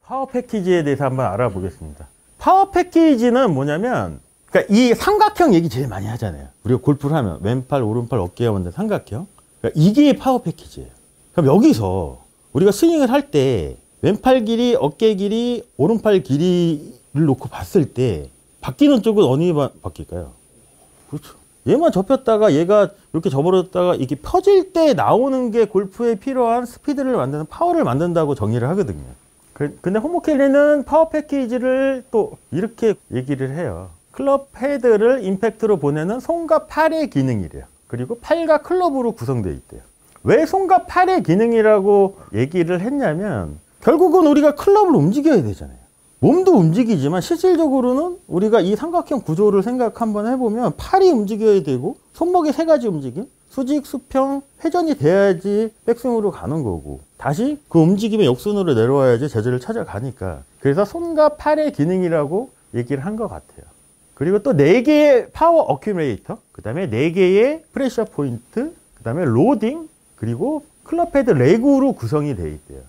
파워 패키지에 대해서 한번 알아보겠습니다. 파워 패키지는 뭐냐면, 그러니까 이 삼각형 얘기 제일 많이 하잖아요. 우리가 골프를 하면 왼팔, 오른팔, 어깨가 만든 삼각형. 그러니까 이게 파워 패키지예요. 그럼 여기서 우리가 스윙을 할 때 왼팔 길이, 어깨 길이, 오른팔 길이를 놓고 봤을 때 바뀌는 쪽은 어느 게 바뀔까요? 그렇죠. 얘만 접혔다가 얘가 이렇게 접어졌다가 이렇게 펴질 때 나오는 게 골프에 필요한 스피드를 만드는 파워를 만든다고 정의를 하거든요. 근데 홈모켈리는 파워 패키지를 또 이렇게 얘기를 해요. 클럽 헤드를 임팩트로 보내는 손과 팔의 기능이래요. 그리고 팔과 클럽으로 구성되어 있대요. 왜 손과 팔의 기능이라고 얘기를 했냐면 결국은 우리가 클럽을 움직여야 되잖아요. 몸도 움직이지만 실질적으로는 우리가 이 삼각형 구조를 생각 한번 해보면 팔이 움직여야 되고 손목의 세 가지 움직임, 수직, 수평, 회전이 돼야지 백스윙으로 가는 거고 다시 그 움직임의 역순으로 내려와야지 제자를 찾아가니까 그래서 손과 팔의 기능이라고 얘기를 한 것 같아요. 그리고 또 4개의 파워 어큐뮬레이터, 그 다음에 4개의 프레셔 포인트, 그 다음에 로딩, 그리고 클럽 헤드 레그로 구성이 되어 있대요.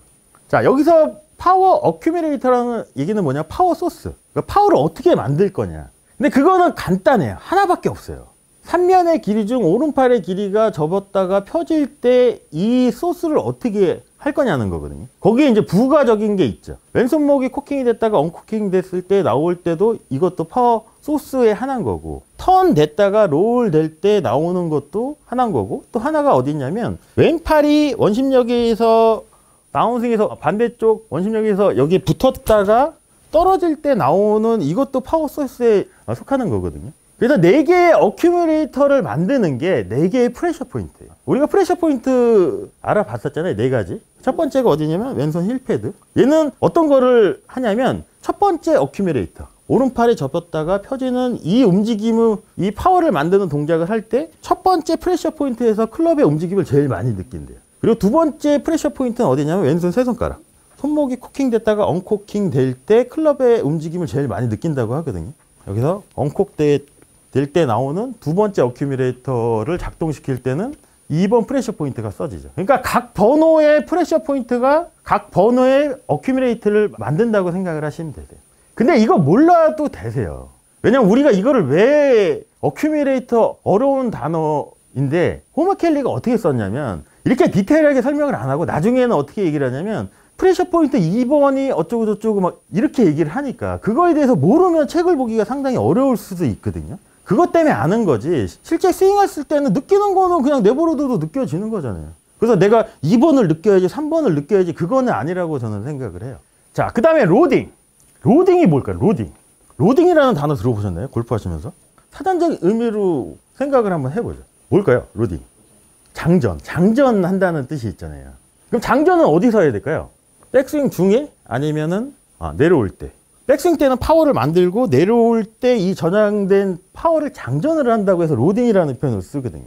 자, 여기서 파워 어큐뮬레이터라는 얘기는 뭐냐? 파워 소스. 그러니까 파워를 어떻게 만들 거냐. 근데 그거는 간단해요. 하나밖에 없어요. 3면의 길이 중 오른팔의 길이가 접었다가 펴질 때 이 소스를 어떻게 할 거냐는 거거든요. 거기에 이제 부가적인 게 있죠. 왼손목이 코킹이 됐다가 언코킹 됐을 때 나올 때도 이것도 파워 소스의 하나인 거고, 턴 됐다가 롤 될 때 나오는 것도 하나인 거고, 또 하나가 어디 있냐면 왼팔이 원심력에서 다운스윙에서 반대쪽 원심력에서 여기 붙었다가 떨어질 때 나오는 이것도 파워 소스에 속하는 거거든요. 그래서 4개의 어큐뮬레이터를 만드는 게 4개의 프레셔 포인트예요. 우리가 프레셔 포인트 알아봤었잖아요. 4가지. 첫 번째가 어디냐면 왼손 힐 패드. 얘는 어떤 거를 하냐면 첫 번째 어큐뮬레이터. 오른팔에 접었다가 펴지는 이 움직임을, 이 파워를 만드는 동작을 할 때 첫 번째 프레셔 포인트에서 클럽의 움직임을 제일 많이 느낀대요. 그리고 두 번째 프레셔 포인트는 어디냐면 왼손 세 손가락. 손목이 코킹 됐다가 언코킹 될 때 클럽의 움직임을 제일 많이 느낀다고 하거든요. 여기서 언콕 될 때 나오는 두 번째 어큐뮬레이터를 작동시킬 때는 2번 프레셔 포인트가 써지죠. 그러니까 각 번호의 프레셔 포인트가 각 번호의 어큐뮬레이터를 만든다고 생각을 하시면 되세요. 근데 이거 몰라도 되세요. 왜냐면 우리가 이거를 왜 어큐뮬레이터 어려운 단어인데 홈모켈리가 어떻게 썼냐면 이렇게 디테일하게 설명을 안 하고 나중에는 어떻게 얘기를 하냐면 프레셔 포인트 2번이 어쩌고 저쩌고 막 이렇게 얘기를 하니까 그거에 대해서 모르면 책을 보기가 상당히 어려울 수도 있거든요. 그것 때문에 아는 거지 실제 스윙했을 때는 느끼는 거는 그냥 내버려둬도 느껴지는 거잖아요. 그래서 내가 2번을 느껴야지 3번을 느껴야지 그거는 아니라고 저는 생각을 해요. 자, 그 다음에 로딩. 로딩이 뭘까요? 로딩. 로딩이라는 단어 들어보셨나요? 골프 하시면서? 사전적 의미로 생각을 한번 해보죠. 뭘까요? 로딩. 장전. 장전한다는 뜻이 있잖아요. 그럼 장전은 어디서 해야 될까요? 백스윙 중에 아니면은 내려올 때. 백스윙 때는 파워를 만들고 내려올 때 이 저장된 파워를 장전을 한다고 해서 로딩이라는 표현을 쓰거든요.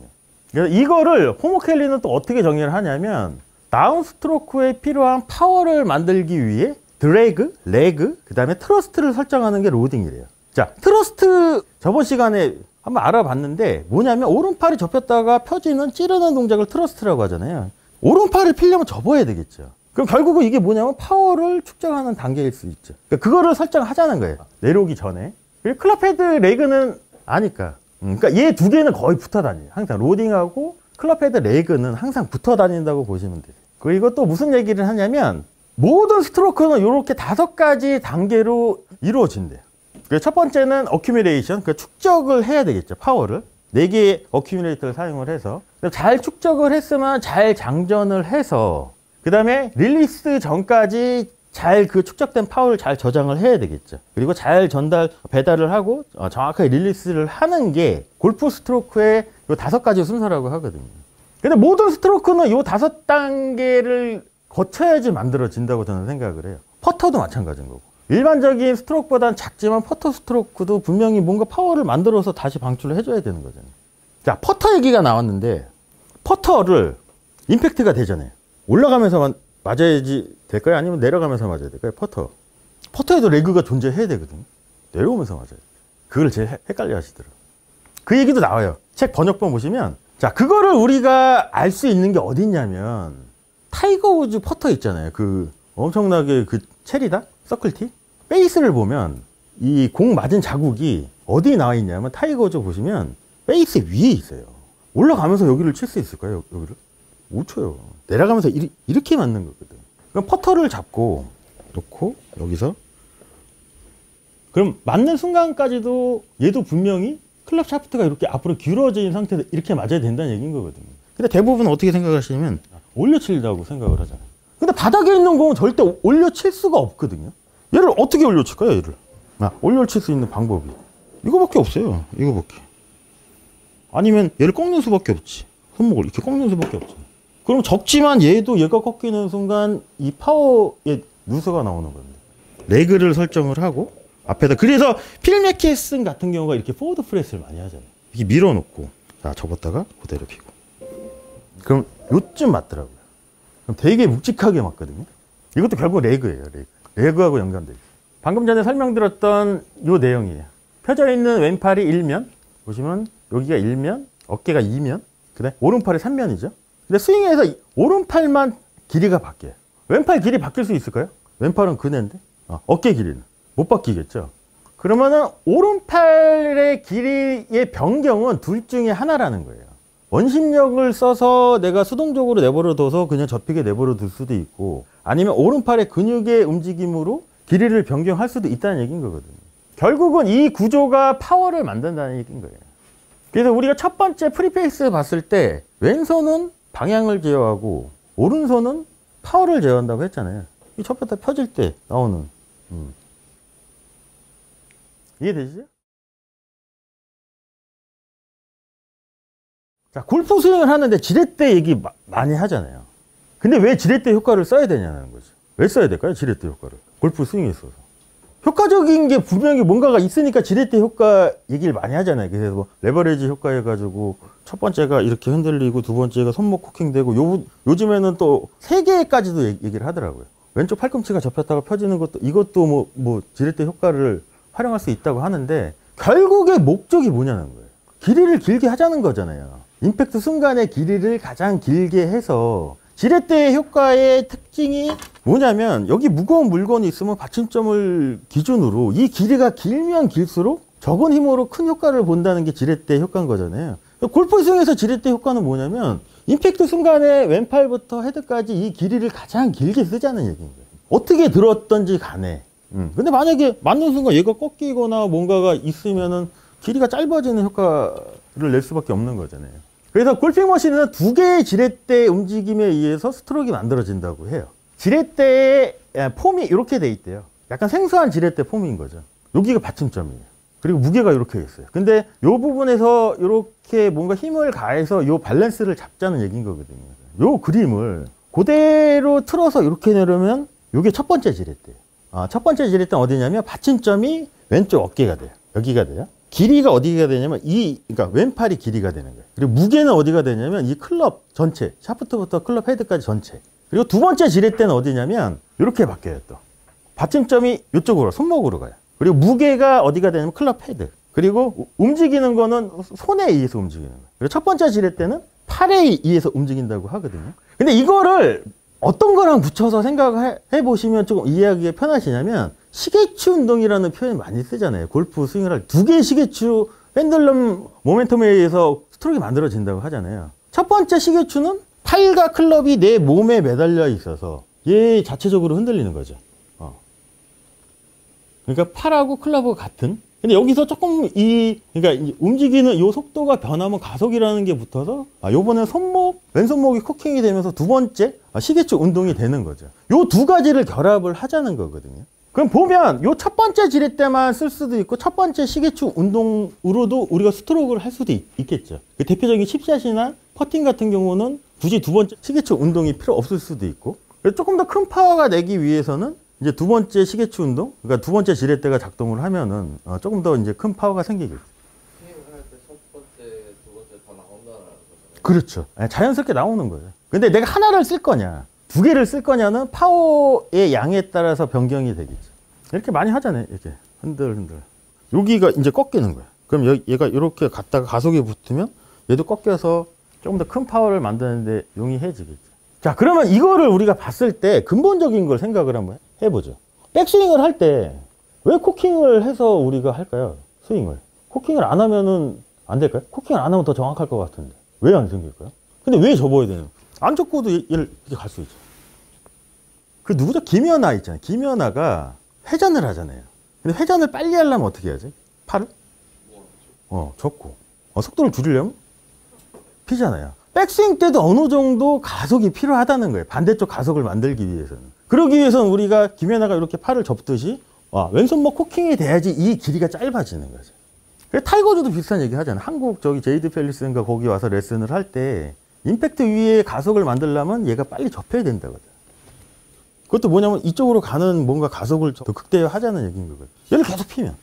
그래서 이거를 홈모켈리는 또 어떻게 정의를 하냐면 다운 스트로크에 필요한 파워를 만들기 위해 드래그, 레그, 그 다음에 트러스트를 설정하는 게 로딩이래요. 자, 트러스트 저번 시간에 한번 알아봤는데 뭐냐면 오른팔이 접혔다가 펴지는 찌르는 동작을 트러스트라고 하잖아요. 오른팔을 피려면 접어야 되겠죠. 그럼 결국은 이게 뭐냐면 파워를 측정하는 단계일 수 있죠. 그러니까 그거를 설정하자는 거예요. 내려오기 전에. 그리고 클럽 헤드 레그는 아니까. 그러니까 얘 두 개는 거의 붙어 다녀요. 항상 로딩하고 클럽 헤드 레그는 항상 붙어 다닌다고 보시면 돼요. 그리고 또 무슨 얘기를 하냐면 모든 스트로크는 이렇게 5가지 단계로 이루어진대요. 첫 번째는 어큐뮬레이션, 그러니까 축적을 해야 되겠죠. 파워를. 4개의 어큐뮬레이터를 사용을 해서 잘 축적을 했으면 잘 장전을 해서 그 다음에 릴리스 전까지 잘 그 축적된 파워를 잘 저장을 해야 되겠죠. 그리고 잘 배달을 하고 정확하게 릴리스를 하는 게 골프 스트로크의 요 5가지 순서라고 하거든요. 근데 모든 스트로크는 요 5단계를 거쳐야지 만들어진다고 저는 생각을 해요. 퍼터도 마찬가지인 거고. 일반적인 스트로크보다는 작지만 퍼터 스트로크도 분명히 뭔가 파워를 만들어서 다시 방출을 해줘야 되는 거잖아요. 자, 퍼터 얘기가 나왔는데 퍼터를 임팩트가 되잖아요. 올라가면서 맞아야지 될까요? 아니면 내려가면서 맞아야 될까요? 퍼터에도 레그가 존재해야 되거든요. 내려오면서 맞아요. 그걸 제일 헷갈려 하시더라고요. 그 얘기도 나와요. 책 번역본 보시면 자, 그거를 우리가 알 수 있는 게 어디 있냐면 타이거 우즈 퍼터 있잖아요. 그 엄청나게 그 체리다? 서클티? 페이스를 보면 이 공 맞은 자국이 어디 나와 있냐면 타이거즈 보시면 페이스 위에 있어요. 올라가면서 여기를 칠 수 있을까요? 여기를? 못 쳐요. 내려가면서 이렇게 맞는 거거든. 그럼 퍼터를 잡고 놓고 여기서 그럼 맞는 순간까지도 얘도 분명히 클럽 샤프트가 이렇게 앞으로 기울어진 상태에서 이렇게 맞아야 된다는 얘기인 거거든요. 근데 대부분 어떻게 생각하시냐면 올려치려고 생각을 하잖아요. 근데 바닥에 있는 공은 절대 올려칠 수가 없거든요. 얘를 어떻게 올려칠까요? 얘를 올려칠 수 있는 방법이 이거밖에 없어요. 이거밖에. 아니면 얘를 꺾는 수밖에 없지. 손목을 이렇게 꺾는 수밖에 없지. 그럼 적지만 얘도 얘가 꺾이는 순간 이 파워의 누수가 나오는 건데 레그를 설정을 하고 앞에다 그래서 필 맥케슨 같은 경우가 이렇게 포워드 프레스를 많이 하잖아요. 이렇게 밀어놓고 자 접었다가 그대로 피고 그럼 요쯤 맞더라고요. 그럼 되게 묵직하게 맞거든요. 이것도 결국 레그예요. 레그하고 연관돼 있어요. 방금 전에 설명드렸던 요 내용이에요. 펴져 있는 왼팔이 1면 보시면 여기가 1면 어깨가 2면 그래 오른팔이 3면이죠. 근데 스윙에서 오른팔만 길이가 바뀌어요. 왼팔 길이 바뀔 수 있을까요? 왼팔은 그네인데 어깨 길이는 못 바뀌겠죠. 그러면은 오른팔의 길이의 변경은 둘 중에 하나라는 거예요. 원심력을 써서 내가 수동적으로 내버려 둬서 그냥 접히게 내버려 둘 수도 있고 아니면 오른팔의 근육의 움직임으로 길이를 변경할 수도 있다는 얘기인 거거든요. 결국은 이 구조가 파워를 만든다는 얘기인 거예요. 그래서 우리가 첫 번째 프리페이스 봤을 때 왼손은 방향을 제어하고 오른손은 파워를 제어한다고 했잖아요. 이 첫 번째 펴질 때 나오는 이해되시죠? 자, 골프 스윙을 하는데 지렛대 얘기 많이 하잖아요. 근데 왜 지렛대 효과를 써야 되냐는 거죠. 왜 써야 될까요? 지렛대 효과를. 골프 스윙에 있어서. 효과적인 게 분명히 뭔가가 있으니까 지렛대 효과 얘기를 많이 하잖아요. 그래서 뭐 레버리지 효과 해가지고 첫 번째가 이렇게 흔들리고 두 번째가 손목 코킹되고 요즘에는 또 세 개까지도 얘기를 하더라고요. 왼쪽 팔꿈치가 접혔다가 펴지는 것도 이것도 뭐 지렛대 효과를 활용할 수 있다고 하는데 결국의 목적이 뭐냐는 거예요. 길이를 길게 하자는 거잖아요. 임팩트 순간의 길이를 가장 길게 해서 지렛대 효과의 특징이 뭐냐면 여기 무거운 물건이 있으면 받침점을 기준으로 이 길이가 길면 길수록 적은 힘으로 큰 효과를 본다는 게 지렛대 효과인 거잖아요. 골프 스윙에서 지렛대 효과는 뭐냐면 임팩트 순간에 왼팔부터 헤드까지 이 길이를 가장 길게 쓰자는 얘기인 거예요. 어떻게 들었던지 간에. 근데 만약에 맞는 순간 얘가 꺾이거나 뭔가가 있으면은 길이가 짧아지는 효과를 낼 수밖에 없는 거잖아요. 그래서 골핑 머신은 두 개의 지렛대 움직임에 의해서 스트로크가 만들어진다고 해요. 지렛대의 폼이 이렇게 돼 있대요. 약간 생소한 지렛대 폼인 거죠. 여기가 받침점이에요. 그리고 무게가 이렇게 있어요. 근데 이 부분에서 이렇게 뭔가 힘을 가해서 이 밸런스를 잡자는 얘기인 거거든요. 이 그림을 그대로 틀어서 이렇게 내려면 이게 첫 번째 지렛대예요. 첫 번째 지렛대는 어디냐면 받침점이 왼쪽 어깨가 돼요. 여기가 돼요. 길이가 어디가 되냐면 그러니까 왼팔이 길이가 되는 거예요. 그리고 무게는 어디가 되냐면 이 클럽 전체, 샤프트부터 클럽 헤드까지 전체. 그리고 두 번째 지렛대는 어디냐면 이렇게 바뀌어요 또. 받침점이 이쪽으로 손목으로 가요. 그리고 무게가 어디가 되냐면 클럽 헤드. 그리고 움직이는 거는 손에 의해서 움직이는 거예요. 그리고 첫 번째 지렛대는 팔에 의해서 움직인다고 하거든요. 근데 이거를 어떤 거랑 붙여서 생각해 보시면 조금 이해하기가 편하시냐면 시계추 운동이라는 표현 많이 쓰잖아요. 골프 스윙을 할 때 두 개의 시계추 펜들럼 모멘텀에 의해서 스트로크가 만들어진다고 하잖아요. 첫 번째 시계추는 팔과 클럽이 내 몸에 매달려 있어서 얘 자체적으로 흔들리는 거죠. 그러니까 팔하고 클럽하고 같은. 근데 여기서 조금 그러니까 움직이는 이 속도가 변하면 가속이라는 게 붙어서 요번에 왼손목이 코킹이 되면서 두 번째 시계추 운동이 되는 거죠. 요 두 가지를 결합을 하자는 거거든요. 그럼 보면 요 첫 번째 지렛대만 쓸 수도 있고 첫 번째 시계추 운동으로도 우리가 스트로크를 할 수도 있겠죠. 대표적인 칩샷이나 퍼팅 같은 경우는 굳이 두 번째 시계추 운동이 필요 없을 수도 있고 조금 더 큰 파워가 내기 위해서는 이제 두 번째 시계추 운동, 그러니까 두 번째 지렛대가 작동을 하면은 조금 더 이제 큰 파워가 생기겠죠. 스윙을 할 때 첫 번째, 두 번째 다 나온다는 거잖아요. 그렇죠. 자연스럽게 나오는 거예요. 근데 내가 하나를 쓸 거냐, 두 개를 쓸 거냐는 파워의 양에 따라서 변경이 되겠죠. 이렇게 많이 하잖아요. 이렇게 흔들흔들. 여기가 이제 꺾이는 거야. 그럼 얘가 이렇게 갔다가 가속이 붙으면 얘도 꺾여서 조금 더 큰 파워를 만드는데 용이해지겠죠. 자, 그러면 이거를 우리가 봤을 때 근본적인 걸 생각을 한번 해보죠. 백스윙을 할 때 왜 코킹을 해서 우리가 할까요? 스윙을. 코킹을 안 하면은 안 될까요? 코킹을 안 하면 더 정확할 것 같은데. 왜 안 생길까요? 근데 왜 접어야 되는? 안 접고도 얘를 이렇게 갈 수 있죠. 그 누구죠? 김연아 있잖아요. 김연아가 회전을 하잖아요. 근데 회전을 빨리 하려면 어떻게 해야지? 팔을? 접고. 속도를 줄이려면? 피잖아요. 백스윙 때도 어느 정도 가속이 필요하다는 거예요. 반대쪽 가속을 만들기 위해서는. 그러기 위해서는 우리가 김연아가 이렇게 팔을 접듯이 왼손목 코킹이 돼야지 이 길이가 짧아지는 거죠. 그래서 타이거즈도 비슷한 얘기 하잖아요. 한국 제이드 펠리스인가 거기 와서 레슨을 할 때 임팩트 위에 가속을 만들려면 얘가 빨리 접혀야 된다거든. 그것도 뭐냐면 이쪽으로 가는 뭔가 가속을 더 극대화하자는 얘기인 거거든. 얘를 계속 피면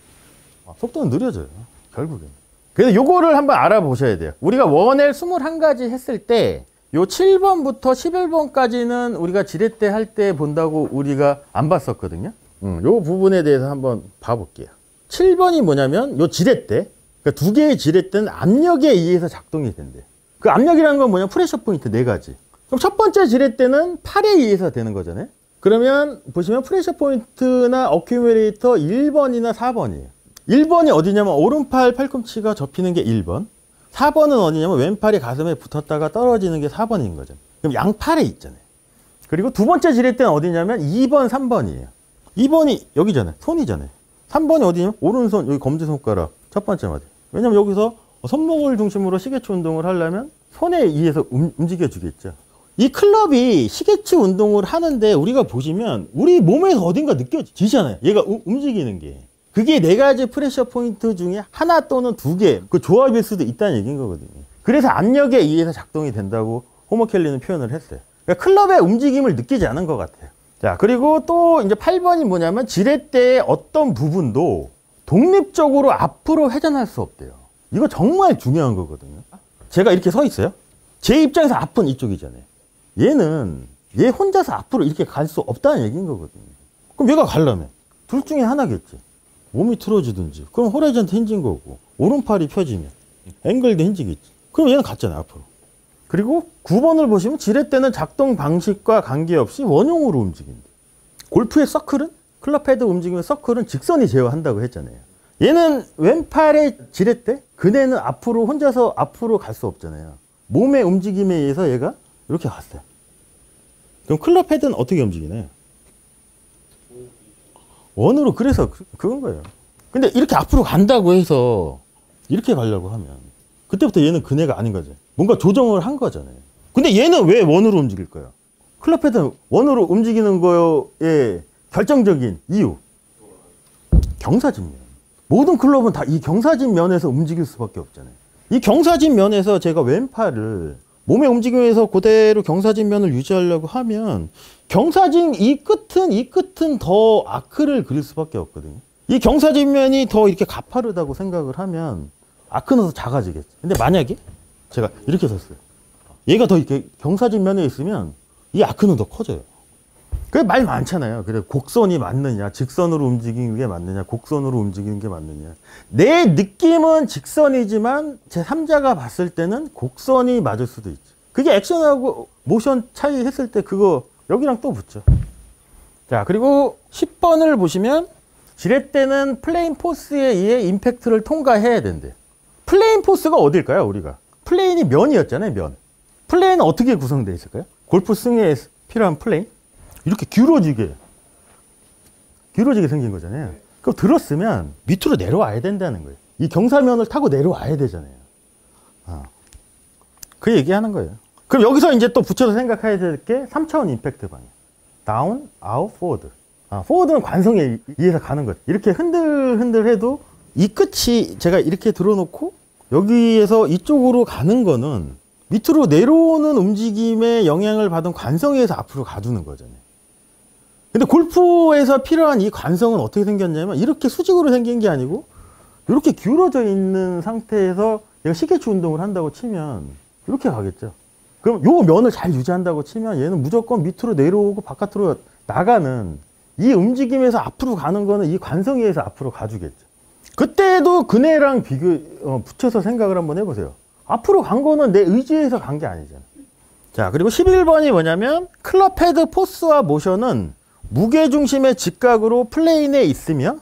속도는 느려져요. 결국엔. 그래서 요거를 한번 알아보셔야 돼요. 우리가 원L 21가지 했을 때 요 7번부터 11번까지는 우리가 지렛대 할 때 본다고 우리가 안 봤었거든요. 요 부분에 대해서 한번 봐볼게요. 7번이 뭐냐면 요 지렛대, 그러니까 두 개의 지렛대는 압력에 의해서 작동이 된대요. 그 압력이라는 건 뭐냐? 프레셔 포인트 4가지. 그럼 첫 번째 지렛대는 팔에 의해서 되는 거잖아요. 그러면 보시면 프레셔 포인트나 어큐뮬레이터 1번이나 4번이에요. 1번이 어디냐면 오른팔 팔꿈치가 접히는 게 1번. 4번은 어디냐면 왼팔이 가슴에 붙었다가 떨어지는 게 4번인 거죠. 그럼 양팔에 있잖아요. 그리고 두 번째 지렛대는 어디냐면 2번, 3번이에요. 2번이 여기잖아요. 손이잖아요. 3번이 어디냐면 오른손, 여기 검지손가락 첫 번째 마디. 왜냐면 여기서 손목을 중심으로 시계추 운동을 하려면 손에 의해서 움직여 주겠죠. 이 클럽이 시계추 운동을 하는데 우리가 보시면 우리 몸에서 어딘가 느껴지잖아요. 얘가 움직이는 게. 그게 4가지 프레셔 포인트 중에 하나 또는 2개, 그 조합일 수도 있다는 얘기인 거거든요. 그래서 압력에 의해서 작동이 된다고 호머켈리는 표현을 했어요. 그러니까 클럽의 움직임을 느끼지 않은 것 같아요. 자, 그리고 또 이제 8번이 뭐냐면 지렛대의 어떤 부분도 독립적으로 앞으로 회전할 수 없대요. 이거 정말 중요한 거거든요. 제가 이렇게 서 있어요. 제 입장에서 앞은 이쪽이잖아요. 얘 혼자서 앞으로 이렇게 갈 수 없다는 얘기인 거거든요. 그럼 얘가 가려면 둘 중에 하나겠지. 몸이 틀어지든지, 그럼 호라이즌트 힌진 거고, 오른팔이 펴지면 앵글도 힌지겠지. 그럼 얘는 갔잖아요, 앞으로. 그리고 9번을 보시면 지렛대는 작동 방식과 관계없이 원형으로 움직인다. 골프의 서클은, 클럽 헤드 움직이면 서클은 직선이 제어한다고 했잖아요. 얘는 왼팔의 지렛대, 그네는 앞으로 혼자서 앞으로 갈 수 없잖아요. 몸의 움직임에 의해서 얘가 이렇게 갔어요. 그럼 클럽 헤드는 어떻게 움직이나요? 원으로. 그래서 그건 거예요. 근데 이렇게 앞으로 간다고 해서 이렇게 가려고 하면 그때부터 얘는 그네가 아닌 거죠. 뭔가 조정을 한 거잖아요. 근데 얘는 왜 원으로 움직일 거예요? 클럽 헤드는 원으로 움직이는 거에 결정적인 이유, 경사진면. 모든 클럽은 다 이 경사진면에서 움직일 수밖에 없잖아요. 이 경사진면에서 제가 왼팔을 몸의 움직임에서 그대로 경사진면을 유지하려고 하면 경사진 이 끝은 더 아크를 그릴 수밖에 없거든요. 이 경사진면이 더 이렇게 가파르다고 생각을 하면 아크는 더 작아지겠죠. 근데 만약에 제가 이렇게 섰어요. 얘가 더 이렇게 경사진면에 있으면 이 아크는 더 커져요. 그게 말 많잖아요. 그래, 곡선이 맞느냐, 직선으로 움직이는 게 맞느냐, 곡선으로 움직이는 게 맞느냐. 내 느낌은 직선이지만 제 3자가 봤을 때는 곡선이 맞을 수도 있죠. 그게 액션하고 모션 차이 했을 때 그거 여기랑 또 붙죠. 자, 그리고 10번을 보시면 지렛대는 플레인 포스에 의해 임팩트를 통과해야 된대요. 플레인 포스가 어딜까요, 우리가? 플레인이 면이었잖아요, 면. 플레인은 어떻게 구성되어 있을까요? 골프 스윙에 필요한 플레인? 이렇게 기울어지게 생긴 거잖아요. 그럼 들었으면 밑으로 내려와야 된다는 거예요. 이 경사면을 타고 내려와야 되잖아요. 그 얘기하는 거예요. 그럼 여기서 이제 또 붙여서 생각해야 될 게 3차원 임팩트 방향. 다운, 아웃, 포워드. 포워드는 관성에 의해서 가는 거죠. 이렇게 흔들 해도 이 끝이 제가 이렇게 들어놓고 여기에서 이쪽으로 가는 거는 밑으로 내려오는 움직임에 영향을 받은 관성에 의해서 앞으로 가두는 거잖아요. 근데 골프에서 필요한 이 관성은 어떻게 생겼냐면 이렇게 수직으로 생긴 게 아니고 이렇게 기울어져 있는 상태에서 얘가 시계추 운동을 한다고 치면 이렇게 가겠죠. 그럼 요 면을 잘 유지한다고 치면 얘는 무조건 밑으로 내려오고 바깥으로 나가는 이 움직임에서 앞으로 가는 거는 이 관성에 의해서 앞으로 가주겠죠. 그때도 그네랑 붙여서 생각을 한번 해보세요. 앞으로 간 거는 내 의지에서 간 게 아니잖아요. 자, 그리고 11번이 뭐냐면 클럽 헤드 포스와 모션은 무게중심의 직각으로 플레인에 있으며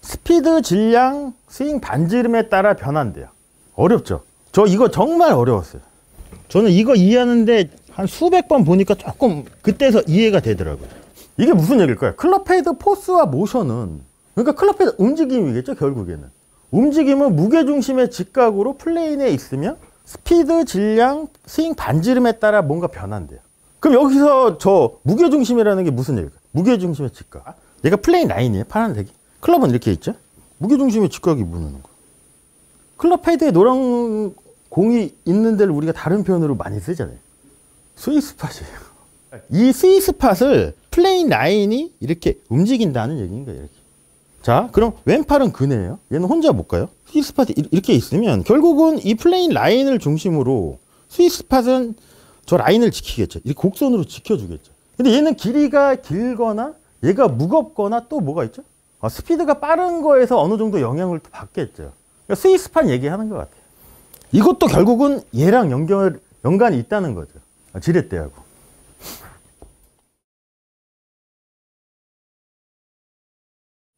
스피드, 질량, 스윙 반지름에 따라 변한대요. 어렵죠? 저 이거 정말 어려웠어요. 저는 이거 이해하는데 한 수백 번 보니까 조금 그때서 이해가 되더라고요. 이게 무슨 얘기일까요? 클럽 헤드 포스와 모션은, 그러니까 클럽 헤드 움직임이겠죠, 결국에는. 움직임은 무게중심의 직각으로 플레인에 있으며 스피드, 질량, 스윙 반지름에 따라 뭔가 변한대요. 그럼 여기서 저 무게중심이라는 게 무슨 얘기일까요? 무게중심의 직각. 얘가 플레인 라인이에요, 파란색이. 클럽은 이렇게 있죠? 무게중심의 직각이 뭐냐는 거. 클럽 헤드에 노란 공이 있는 데를 우리가 다른 표현으로 많이 쓰잖아요. 스위스팟이에요. 이 스위스팟을 플레인 라인이 이렇게 움직인다는 얘기인 거예요. 이렇게. 자, 그럼 왼팔은 그네예요. 얘는 혼자 못 가요. 스위스팟이 이렇게 있으면 결국은 이 플레인 라인을 중심으로 스위스팟은 저 라인을 지키겠죠. 이렇게 곡선으로 지켜주겠죠. 근데 얘는 길이가 길거나 얘가 무겁거나 또 뭐가 있죠? 스피드가 빠른 거에서 어느 정도 영향을 또 받겠죠. 그러니까 스위스팟 얘기하는 것 같아요. 이것도 결국은 얘랑 연관이 있다는 거죠. 지렛대하고.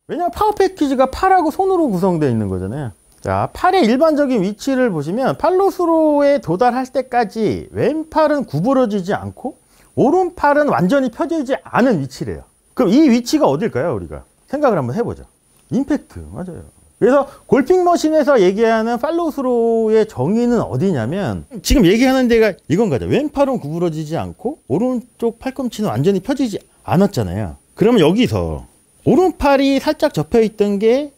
왜냐하면 파워 패키지가 팔하고 손으로 구성되어 있는 거잖아요. 자, 팔의 일반적인 위치를 보시면 팔로스로에 도달할 때까지 왼팔은 구부러지지 않고 오른팔은 완전히 펴지지 않은 위치래요. 그럼 이 위치가 어딜까요? 우리가 생각을 한번 해보죠. 임팩트, 맞아요. 그래서 골핑 머신에서 얘기하는 팔로스로의 정의는 어디냐면 지금 얘기하는 데가 이건 거죠. 왼팔은 구부러지지 않고 오른쪽 팔꿈치는 완전히 펴지지 않았잖아요. 그러면 여기서 오른팔이 살짝 접혀 있던 게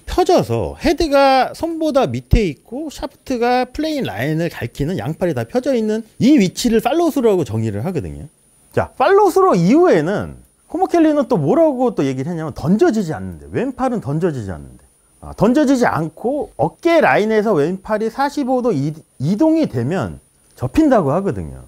펴져서 헤드가 손보다 밑에 있고 샤프트가 플레인 라인을 가리키는 양팔이 다 펴져 있는 이 위치를 팔로스로라고 정의를 하거든요. 자, 팔로스로 이후에는 코모켈리는 또 뭐라고 또 얘기를 했냐면 던져지지 않는데, 왼팔은 던져지지 않는데, 던져지지 않고 어깨 라인에서 왼팔이 45도 이동이 되면 접힌다고 하거든요.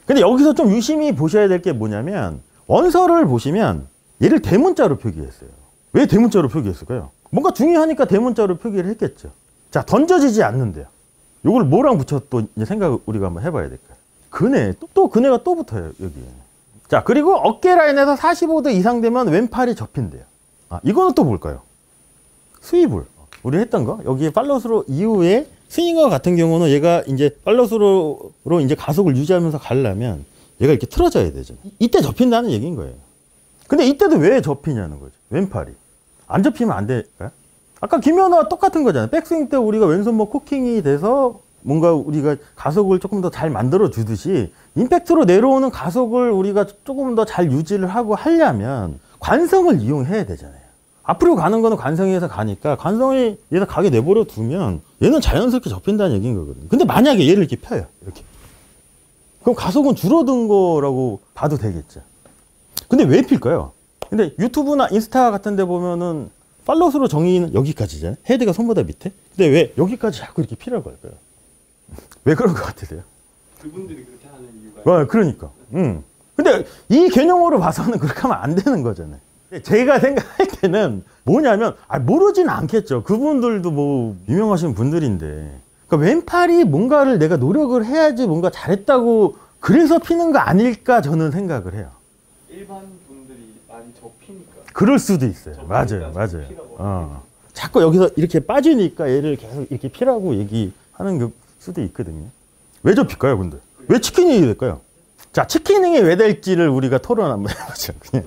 근데 여기서 좀 유심히 보셔야 될 게 뭐냐면 원서를 보시면 얘를 대문자로 표기했어요. 왜 대문자로 표기했을까요? 뭔가 중요하니까 대문자로 표기를 했겠죠. 자, 던져지지 않는데요. 이걸 뭐랑 붙여 또 이제 생각을 우리가 한번 해봐야 될까요? 그네, 또 그네가 또 붙어요, 여기에. 자, 그리고 어깨 라인에서 45도 이상 되면 왼팔이 접힌대요. 이거는 또 뭘까요? 스위블. 우리 했던 거. 여기에 팔로스로 이후에 스윙어 같은 경우는 얘가 이제 팔로스로 이제 가속을 유지하면서 가려면 얘가 이렇게 틀어져야 되죠. 이때 접힌다는 얘기인 거예요. 근데 이때도 왜 접히냐는 거죠. 왼팔이. 안 접히면 안 될까요? 아까 김연아와 똑같은 거잖아요. 백스윙 때 우리가 왼손목 코킹이 돼서 뭔가 우리가 가속을 조금 더 잘 만들어 주듯이 임팩트로 내려오는 가속을 우리가 조금 더 잘 유지를 하고 하려면 관성을 이용해야 되잖아요. 앞으로 가는 거는 관성에서 가니까 관성이 얘가 가게 내버려 두면 얘는 자연스럽게 접힌다는 얘기인 거거든요. 근데 만약에 얘를 이렇게 펴요. 이렇게. 그럼 가속은 줄어든 거라고 봐도 되겠죠. 근데 왜 필까요? 근데 유튜브나 인스타 같은 데 보면은 팔로스로 정의는 여기까지잖아요. 헤드가 손보다 밑에. 근데 왜 여기까지 자꾸 이렇게 피라고 할까요? 왜 그런 것 같으세요? 그분들이 그렇게 하는 이유가. 그러니까. 근데 이 개념으로 봐서는 그렇게 하면 안 되는 거잖아요. 제가 생각할 때는 뭐냐면, 모르진 않겠죠. 그분들도 뭐 유명하신 분들인데. 그러니까 왼팔이 뭔가를 내가 노력을 해야지 뭔가 잘했다고 그래서 피는 거 아닐까 저는 생각을 해요. 일반 분들이 많이 접히니까. 그럴 수도 있어요. 맞아요. 자꾸 여기서 이렇게 빠지니까 얘를 계속 이렇게 피라고 얘기하는 수도 있거든요. 왜 접힐까요, 근데? 왜 치킨이 될까요? 자, 치킨이 왜 될지를 우리가 토론 한번 해보죠. 그냥.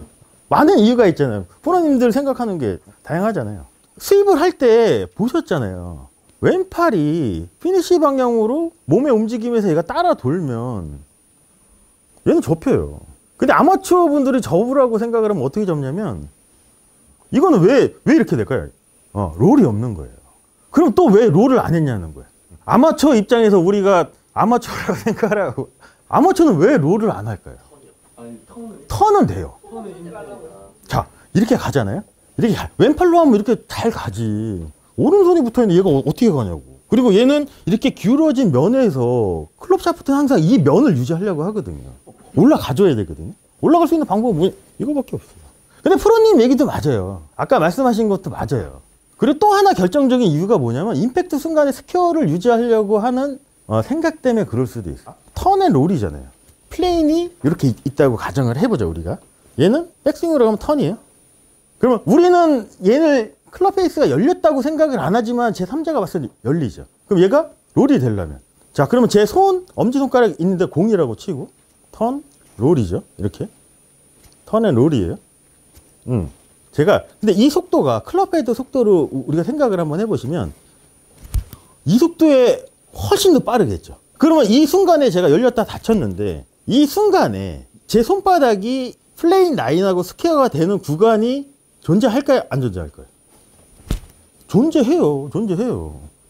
많은 이유가 있잖아요. 프로님들 생각하는 게 다양하잖아요. 스윕을 할 때 보셨잖아요. 왼팔이 피니시 방향으로 몸의 움직임에서 얘가 따라 돌면 얘는 접혀요. 근데 아마추어 분들이 접으라고 생각을 하면 어떻게 접냐면 이거는 왜 이렇게 될까요? 롤이 없는 거예요. 그럼 또 왜 롤을 안 했냐는 거예요. 아마추어 입장에서 우리가 아마추어라고 생각을 하고 아마추어는 왜 롤을 안 할까요? 아니, 턴은 돼요. 자, 이렇게 가잖아요. 이렇게 왼팔로 하면 이렇게 잘 가지. 오른손이 붙어있는데 얘가 어떻게 가냐고. 그리고 얘는 이렇게 기울어진 면에서 클럽 샤프트는 항상 이 면을 유지하려고 하거든요. 올라가줘야 되거든요. 올라갈 수 있는 방법은 이거밖에 없어요. 근데 프로님 얘기도 맞아요. 아까 말씀하신 것도 맞아요. 그리고 또 하나 결정적인 이유가 뭐냐면 임팩트 순간에 스퀘어를 유지하려고 하는 생각 때문에 그럴 수도 있어요. 턴 앤 롤이잖아요. 플레인이 이렇게 있다고 가정을 해보죠, 우리가. 얘는 백스윙으로 가면 턴이에요. 그러면 우리는 얘를 클럽 페이스가 열렸다고 생각을 안 하지만 제 3자가 봤을 때 열리죠. 그럼 얘가 롤이 되려면, 자 그러면 제 손 엄지손가락 있는데 공이라고 치고 턴 롤이죠. 이렇게 턴의 롤이에요. 제가 근데 이 속도가 클럽 헤드 속도로 우리가 생각을 한번 해보시면 이 속도에 훨씬 더 빠르겠죠. 그러면 이 순간에 제가 열렸다 닫혔는데 이 순간에 제 손바닥이 플레인 라인하고 스퀘어가 되는 구간이 존재할까요? 안 존재할까요? 존재해요.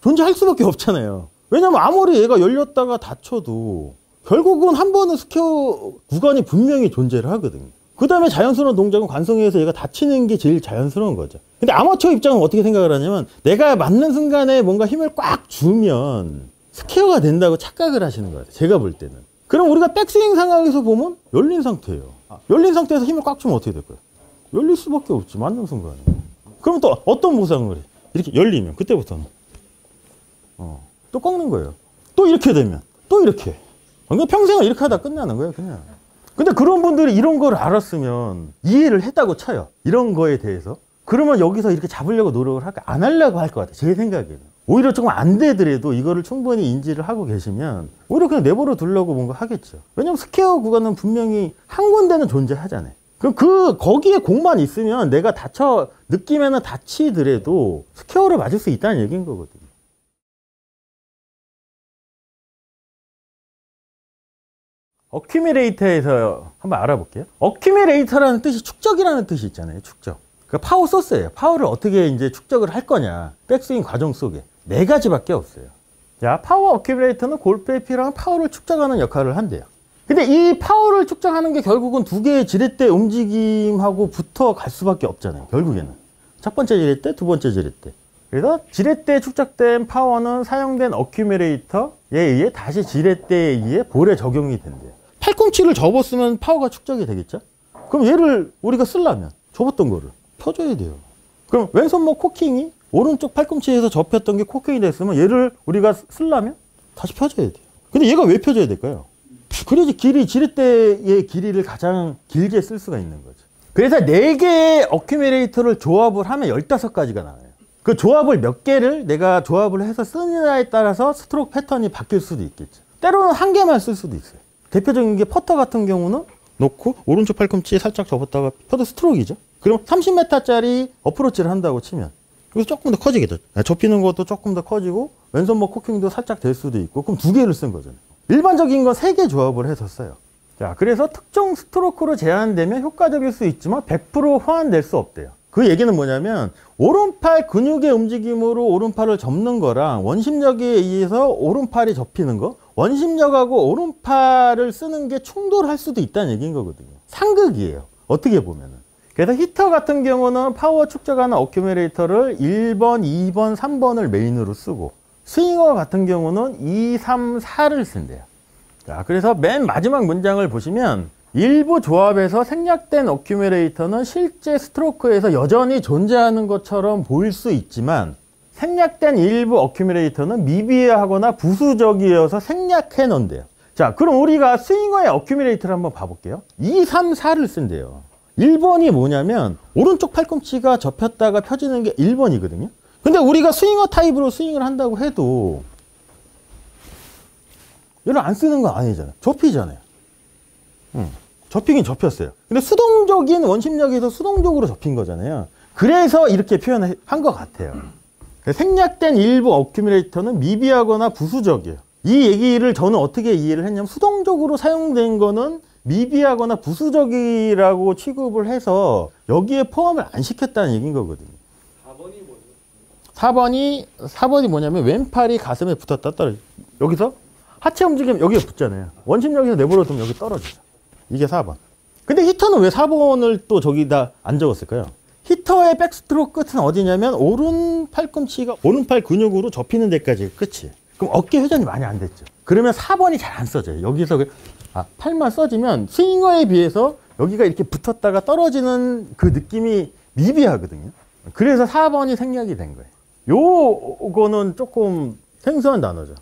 존재할 수밖에 없잖아요. 왜냐면 아무리 얘가 열렸다가 닫혀도 결국은 한 번은 스퀘어 구간이 분명히 존재를 하거든요. 그 다음에 자연스러운 동작은 관성에서 얘가 닫히는 게 제일 자연스러운 거죠. 근데 아마추어 입장은 어떻게 생각을 하냐면 내가 맞는 순간에 뭔가 힘을 꽉 주면 스퀘어가 된다고 착각을 하시는 거예요. 제가 볼 때는. 그럼 우리가 백스윙 상황에서 보면 열린 상태예요. 열린 상태에서 힘을 꽉 주면 어떻게 될까요? 열릴 수밖에 없지. 맞는 순간에. 그럼 또 어떤 모상을 해? 이렇게 열리면 그때부터는 또 꺾는 거예요. 또 이렇게 되면 또 이렇게. 그러니까 평생을 이렇게 하다 끝나는 거예요. 그냥. 근데 그런 분들이 이런 걸 알았으면 이해를 했다고 쳐요. 이런 거에 대해서. 그러면 여기서 이렇게 잡으려고 노력을 할까? 안 하려고 할 것 같아요. 제 생각에는. 오히려 조금 안 되더라도 이거를 충분히 인지를 하고 계시면 오히려 그냥 내버려 두려고 뭔가 하겠죠. 왜냐면 스퀘어 구간은 분명히 한 군데는 존재하잖아요. 그럼 거기에 공만 있으면 내가 느낌에는 다치더라도 스퀘어를 맞을 수 있다는 얘기인 거거든요. 어큐뮬레이터에서 한번 알아볼게요. 어큐뮬레이터라는 뜻이 축적이라는 뜻이 있잖아요. 축적. 그러니까 파워 소스예요. 파워를 어떻게 이제 축적을 할 거냐. 백스윙 과정 속에 4가지밖에 없어요. 자, 파워 어큐뮬레이터는 골프에 필요한 파워를 축적하는 역할을 한대요. 근데 이 파워를 축적하는 게 결국은 2개의 지렛대 움직임하고 붙어 갈 수밖에 없잖아요. 결국에는. 첫 번째 지렛대, 두 번째 지렛대. 그래서 지렛대에 축적된 파워는 사용된 어큐뮬레이터에 의해 다시 지렛대에 의해 볼에 적용이 된대요. 팔꿈치를 접었으면 파워가 축적이 되겠죠? 그럼 얘를 우리가 쓰려면 접었던 거를 펴줘야 돼요. 그럼 왼손목 코킹이 오른쪽 팔꿈치에서 접혔던 게 코킹이 됐으면 얘를 우리가 쓰려면 다시 펴줘야 돼요. 근데 얘가 왜 펴줘야 될까요? 그래야지 지렛대의 길이를 가장 길게 쓸 수가 있는 거죠. 그래서 4개의 어큐뮬레이터를 조합을 하면 15가지가 나와요. 그 조합을 몇 개를 내가 조합을 해서 쓰느냐에 따라서 스트로크 패턴이 바뀔 수도 있겠죠. 때로는 1개만 쓸 수도 있어요. 대표적인 게 퍼터 같은 경우는 놓고 오른쪽 팔꿈치에 살짝 접었다가 펴도 스트로크이죠. 그럼 30m짜리 어프로치를 한다고 치면 여기서 조금 더 커지겠죠. 접히는 것도 조금 더 커지고 왼손목 코킹도 살짝 될 수도 있고 그럼 2개를 쓴 거잖아요. 일반적인 건 3개 조합을 해서 써요. 자, 그래서 특정 스트로크로 제한되면 효과적일 수 있지만 100% 호환될 수 없대요. 그 얘기는 뭐냐면 오른팔 근육의 움직임으로 오른팔을 접는 거랑 원심력에 의해서 오른팔이 접히는 거, 원심력하고 오른팔을 쓰는 게 충돌할 수도 있다는 얘기인 거거든요. 상극이에요. 어떻게 보면은. 그래서 히터 같은 경우는 파워 축적하는 어큐뮬레이터를 1번, 2번, 3번을 메인으로 쓰고 스윙어 같은 경우는 2, 3, 4를 쓴대요. 자, 그래서 맨 마지막 문장을 보시면 일부 조합에서 생략된 어큐뮬레이터는 실제 스트로크에서 여전히 존재하는 것처럼 보일 수 있지만 생략된 일부 어큐뮬레이터는 미비하거나 부수적이어서 생략해 놓은대요. 자, 그럼 우리가 스윙어의 어큐뮬레이터를 한번 봐볼게요. 2, 3, 4를 쓴대요. 1번이 뭐냐면 오른쪽 팔꿈치가 접혔다가 펴지는 게 1번이거든요. 근데 우리가 스윙어 타입으로 스윙을 한다고 해도 얘를 안 쓰는 건 아니잖아요. 접히잖아요. 접히긴 접혔어요. 근데 수동적인 원심력에서 수동적으로 접힌 거잖아요. 그래서 이렇게 표현한 것 같아요. 생략된 일부 어큐뮬레이터는 미비하거나 부수적이에요. 이 얘기를 저는 어떻게 이해를 했냐면 수동적으로 사용된 거는 미비하거나 부수적이라고 취급을 해서 여기에 포함을 안 시켰다는 얘기인 거거든요. 4번이 뭐죠? 4번이 뭐냐면 왼팔이 가슴에 붙었다 떨어져. 여기서 하체 움직이면 여기에 붙잖아요. 원심력에서 내버려 두면 여기 떨어지죠. 이게 4번. 근데 히터는 왜 4번을 또 저기다 안 적었을까요? 히터의 백스트로크 끝은 어디냐면 오른 팔꿈치가 오른팔 근육으로 접히는 데까지 끝이에요. 그럼 어깨 회전이 많이 안 됐죠. 그러면 4번이 잘 안 써져요. 여기서 팔만 써지면 스윙어에 비해서 여기가 이렇게 붙었다가 떨어지는 그 느낌이 미비하거든요. 그래서 4번이 생략이 된 거예요. 요거는 조금 생소한 단어죠.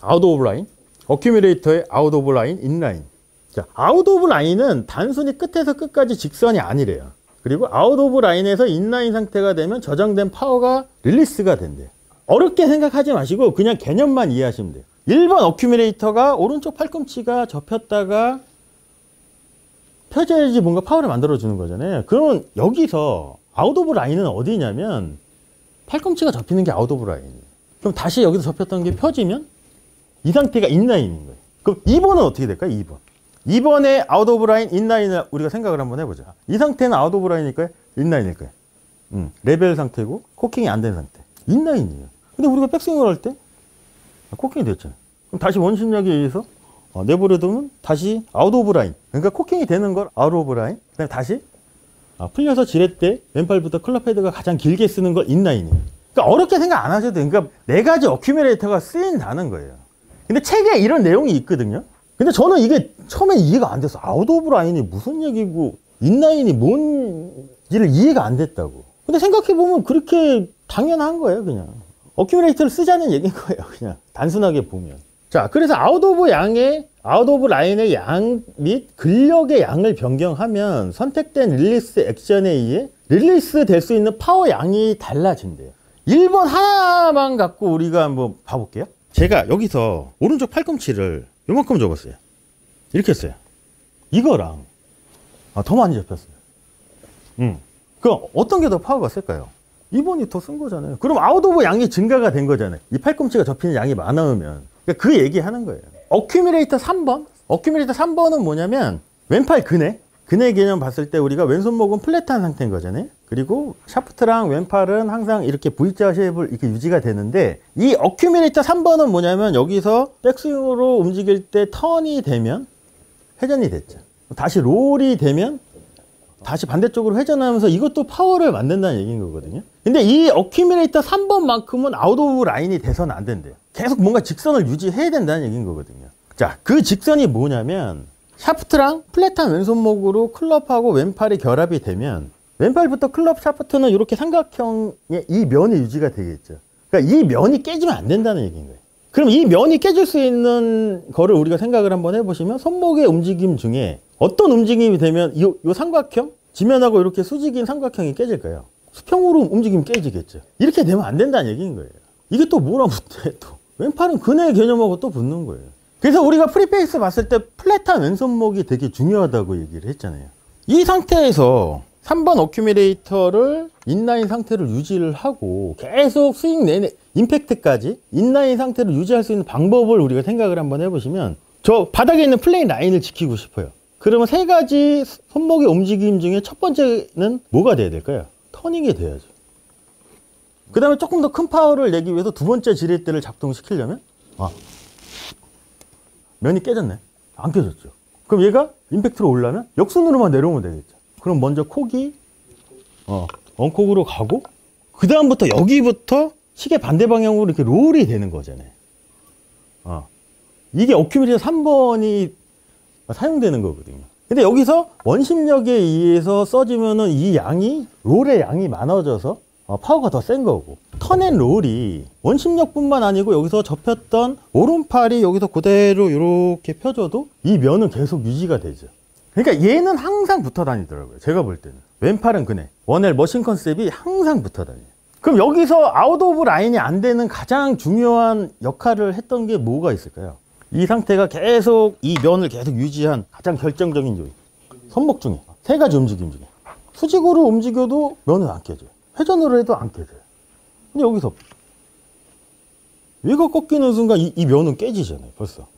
아웃 오브 라인, 어큐뮬레이터의 아웃 오브 라인, 인라인. 자, 아웃 오브 라인은 단순히 끝에서 끝까지 직선이 아니래요. 그리고 아웃 오브 라인에서 인라인 상태가 되면 저장된 파워가 릴리스가 된대요. 어렵게 생각하지 마시고 그냥 개념만 이해하시면 돼요. 1번 어큐뮬레이터가 오른쪽 팔꿈치가 접혔다가 펴져야지 뭔가 파워를 만들어주는 거잖아요. 그러면 여기서 아웃 오브 라인은 어디냐면 팔꿈치가 접히는 게 아웃 오브 라인이에요. 그럼 다시 여기서 접혔던 게 펴지면 이 상태가 인라인인 거예요. 그럼 2번은 어떻게 될까요? 2번. 2번의 아웃 오브 라인, 인라인을 우리가 생각을 한번 해보자. 이 상태는 아웃 오브 라인일까요? 인라인일까요? 레벨 상태고 코킹이 안 된 상태. 인라인이에요. 근데 우리가 백스윙을 할 때 코킹이 됐잖아요. 그럼 다시 원심력에 의해서 내버려두면 다시 아웃 오브 라인. 그러니까 코킹이 되는 걸 아웃 오브 라인. 그다음에 다시 풀려서 지렛 때 왼팔부터 클럽 헤드가 가장 길게 쓰는 걸 인라인이에요. 그러니까 어렵게 생각 안 하셔도 돼요. 그러니까 네 가지 어큐뮬레이터가 쓰인다는 거예요. 근데 책에 이런 내용이 있거든요. 근데 저는 이게 처음에 이해가 안 됐어. 아웃 오브 라인이 무슨 얘기고 인라인이 뭔지를 이해가 안 됐다고. 근데 생각해보면 그렇게 당연한 거예요. 그냥 어큐뮬레이터를 쓰자는 얘기인 거예요. 그냥 단순하게 보면. 자, 그래서 아웃 오브 라인의 양 및 근력의 양을 변경하면 선택된 릴리스 액션에 의해 릴리스 될 수 있는 파워 양이 달라진대요. 1번 하나만 갖고 우리가 한번 봐볼게요. 제가 여기서 오른쪽 팔꿈치를 요만큼 접었어요. 이렇게 했어요. 이거랑 더 많이 접혔어요. 그럼 어떤 게 더 파워가 셀까요? 2번이 더 쓴 거잖아요. 그럼 아웃 오브 양이 증가가 된 거잖아요. 이 팔꿈치가 접히는 양이 많으면. 그러니까 그 얘기하는 거예요. 어큐뮬레이터 3번. 어큐뮬레이터 3번은 뭐냐면 왼팔 근해 개념 봤을 때 우리가 왼손목은 플랫한 상태인 거잖아요. 그리고 샤프트랑 왼팔은 항상 이렇게 V자 쉐입을 이렇게 유지가 되는데 이 어큐뮬레이터 3번은 뭐냐면 여기서 백스윙으로 움직일 때 턴이 되면 회전이 됐죠. 다시 롤이 되면 다시 반대쪽으로 회전하면서 이것도 파워를 만든다는 얘기인 거거든요. 근데 이 어큐뮬레이터 3번만큼은 아웃 오브 라인이 돼서는 안 된대요. 계속 뭔가 직선을 유지해야 된다는 얘기인 거거든요. 자, 그 직선이 뭐냐면 샤프트랑 플랫한 왼손목으로 클럽하고 왼팔이 결합이 되면 왼팔부터 클럽 샤프트는 이렇게 삼각형의 이 면이 유지가 되겠죠. 그러니까 이 면이 깨지면 안 된다는 얘기인 거예요. 그럼 이 면이 깨질 수 있는 거를 우리가 생각을 한번 해보시면 손목의 움직임 중에 어떤 움직임이 되면 이 삼각형, 지면하고 이렇게 수직인 삼각형이 깨질까요? 수평으로 움직이면 깨지겠죠. 이렇게 되면 안 된다는 얘기인 거예요. 이게 또 뭐랑 붙대 또. 왼팔은 근해 개념하고 또 붙는 거예요. 그래서 우리가 프리페이스 봤을 때 플랫한 왼손목이 되게 중요하다고 얘기를 했잖아요. 이 상태에서 3번 어큐뮬레이터를 인라인 상태를 유지를 하고 계속 스윙 내내 임팩트까지 인라인 상태를 유지할 수 있는 방법을 우리가 생각을 한번 해보시면 저 바닥에 있는 플레인 라인을 지키고 싶어요. 그러면 세 가지 손목의 움직임 중에 첫 번째는 뭐가 돼야 될까요? 터닝이 돼야죠. 그 다음에 조금 더 큰 파워를 내기 위해서 두 번째 지렛대를 작동시키려면 면이 깨졌네. 안 깨졌죠. 그럼 얘가 임팩트로 올라면 역순으로만 내려오면 되겠죠. 그럼 먼저 콕이 언콕으로 가고 그 다음부터 여기부터 시계 반대 방향으로 이렇게 롤이 되는 거잖아요. 이게 어큐뮬레이터 3번이 사용되는 거거든요. 근데 여기서 원심력에 의해서 써지면은 이 양이 롤의 양이 많아져서 파워가 더 센 거고 턴앤롤이 원심력뿐만 아니고 여기서 접혔던 오른팔이 여기서 그대로 이렇게 펴줘도 이 면은 계속 유지가 되죠. 그러니까 얘는 항상 붙어 다니더라고요. 제가 볼 때는 왼팔은 그네 원엘 머신 컨셉이 항상 붙어 다녀요. 그럼 여기서 아웃 오브 라인이 안 되는 가장 중요한 역할을 했던 게 뭐가 있을까요? 이 상태가 계속 이 면을 계속 유지한 가장 결정적인 요인 손목 중에 세 가지 움직임 중에 수직으로 움직여도 면은 안 깨져요. 회전으로 해도 안 깨져요. 근데 여기서 얘가 꺾이는 순간 이 면은 깨지잖아요. 벌써.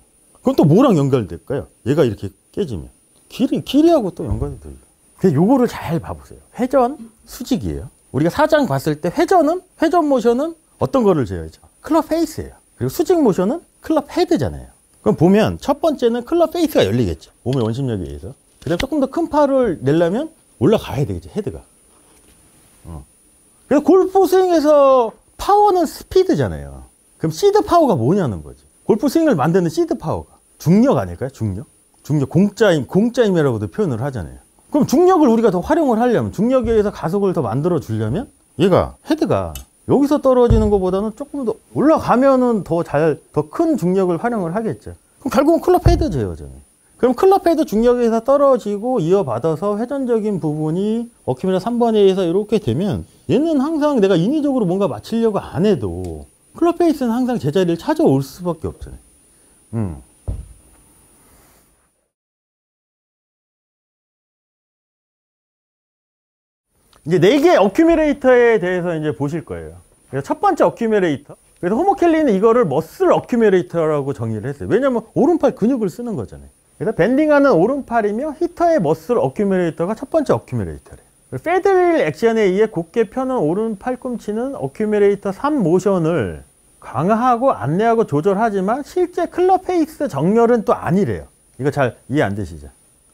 그럼 또 뭐랑 연결될까요? 얘가 이렇게 깨지면 길이하고 또 연관이 돼요. 그래서 요거를 잘 봐보세요. 회전, 수직이에요. 우리가 사장 봤을 때 회전 모션은 어떤 거를 재야죠? 클럽 페이스예요. 그리고 수직 모션은 클럽 헤드잖아요. 그럼 보면 첫 번째는 클럽 페이스가 열리겠죠. 몸의 원심력에 의해서. 그다음 조금 더 큰 파워를 내려면 올라가야 되겠죠. 헤드가. 그래서 골프 스윙에서 파워는 스피드잖아요. 그럼 시드 파워가 뭐냐는 거지. 골프 스윙을 만드는 시드 파워가 중력 아닐까요? 중력 공짜임이라고도 표현을 하잖아요. 그럼 중력을 우리가 더 활용을 하려면 중력에 의해서 가속을 더 만들어 주려면 얘가 헤드가 여기서 떨어지는 것보다는 조금 더 올라가면은 더 큰 중력을 활용을 하겠죠. 그럼 결국은 클럽 헤드 제어잖아요. 그럼 클럽 헤드 중력에서 떨어지고 이어받아서 회전적인 부분이 어큐뮬레이터 3번에 의해서 이렇게 되면 얘는 항상 내가 인위적으로 뭔가 맞추려고 안 해도 클럽 페이스는 항상 제자리를 찾아올 수밖에 없잖아요. 이제 4개 어큐뮬레이터에 대해서 이제 보실 거예요. 그래서 첫 번째 어큐뮬레이터. 그래서 호모켈리는 이거를 머슬 어큐뮬레이터라고 정의를 했어요. 왜냐면 오른팔 근육을 쓰는 거잖아요. 그래서 밴딩하는 오른팔이며 히터의 머슬 어큐뮬레이터가 첫 번째 어큐뮬레이터래요. 패드릴 액션에 의해 곧게 펴는 오른 팔꿈치는 어큐뮬레이터 3 모션을 강화하고 안내하고 조절하지만 실제 클럽 페이스 정렬은 또 아니래요. 이거 잘 이해 안 되시죠?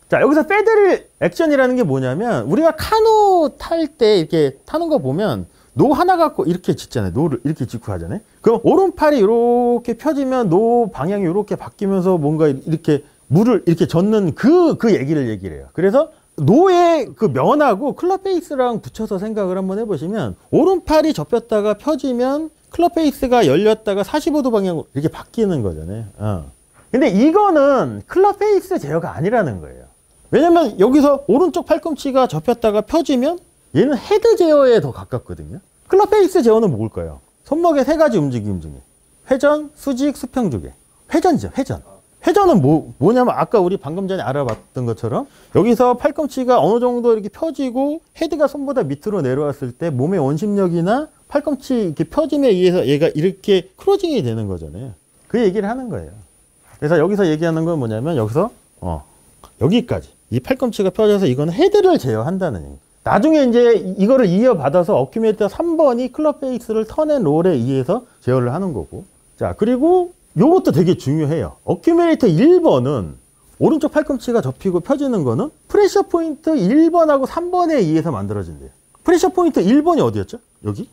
자, 여기서 패드릴 액션이라는 게 뭐냐면 우리가 카누 탈 때 이렇게 타는 거 보면 노 하나 갖고 이렇게 짚잖아요. 노를 이렇게 짚고 하잖아요. 그럼 오른팔이 이렇게 펴지면 노 방향이 이렇게 바뀌면서 뭔가 이렇게 물을 이렇게 젓는 그 얘기를 해요. 그래서 노의 그 면하고 클럽 페이스랑 붙여서 생각을 한번 해보시면 오른팔이 접혔다가 펴지면 클럽 페이스가 열렸다가 45도 방향으로 이렇게 바뀌는 거잖아요. 근데 이거는 클럽 페이스 제어가 아니라는 거예요. 왜냐면 여기서 오른쪽 팔꿈치가 접혔다가 펴지면 얘는 헤드 제어에 더 가깝거든요. 클럽 페이스 제어는 뭘까요? 손목의 3가지 움직임 중에 회전, 수직, 수평주개. 회전이죠, 회전. 회전은 뭐냐면 아까 우리 방금 전에 알아봤던 것처럼 여기서 팔꿈치가 어느 정도 이렇게 펴지고 헤드가 손보다 밑으로 내려왔을 때 몸의 원심력이나 팔꿈치 이렇게 펴짐에 의해서 얘가 이렇게 크로징이 되는 거잖아요. 그 얘기를 하는 거예요. 그래서 여기서 얘기하는 건 뭐냐면 여기서 여기까지 이 팔꿈치가 펴져서 이거는 헤드를 제어한다는 얘기. 나중에 이제 이거를 이어받아서 어큐뮬레이터 3번이 클럽 페이스를 턴앤 롤에 의해서 제어를 하는 거고. 자, 그리고 요것도 되게 중요해요. 어큐뮬레이터 1번은 오른쪽 팔꿈치가 접히고 펴지는 거는 프레셔 포인트 1번하고 3번에 의해서 만들어진대요. 프레셔 포인트 1번이 어디였죠? 여기?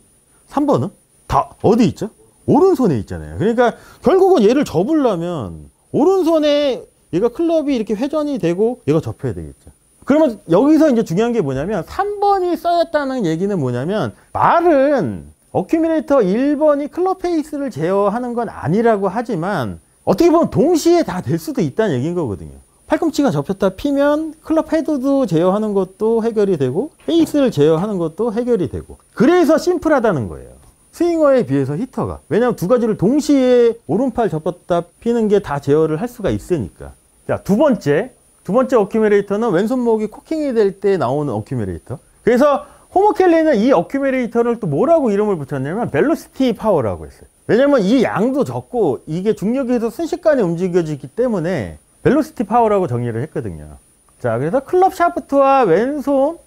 3번은? 다 어디 있죠? 오른손에 있잖아요. 그러니까 결국은 얘를 접으려면 오른손에 얘가 클럽이 이렇게 회전이 되고 얘가 접혀야 되겠죠. 그러면 여기서 이제 중요한 게 뭐냐면 3번이 써였다는 얘기는 뭐냐면 말은 어큐뮬레이터 1번이 클럽 페이스를 제어하는 건 아니라고 하지만 어떻게 보면 동시에 다 될 수도 있다는 얘기인 거거든요. 팔꿈치가 접혔다 피면 클럽 헤드도 제어하는 것도 해결이 되고 페이스를 제어하는 것도 해결이 되고 그래서 심플하다는 거예요. 스윙어에 비해서 히터가. 왜냐하면 두 가지를 동시에 오른팔 접었다 피는 게 다 제어를 할 수가 있으니까. 자, 두 번째 어큐뮬레이터는 왼손목이 코킹이 될 때 나오는 어큐뮬레이터. 그래서 호모켈리는 이 어큐뮬레이터를 또 뭐라고 이름을 붙였냐면 벨로시티 파워라고 했어요. 왜냐면 이 양도 적고 이게 중력에서 순식간에 움직여지기 때문에 벨로시티 파워라고 정의를 했거든요. 자, 그래서 클럽 샤프트와 왼손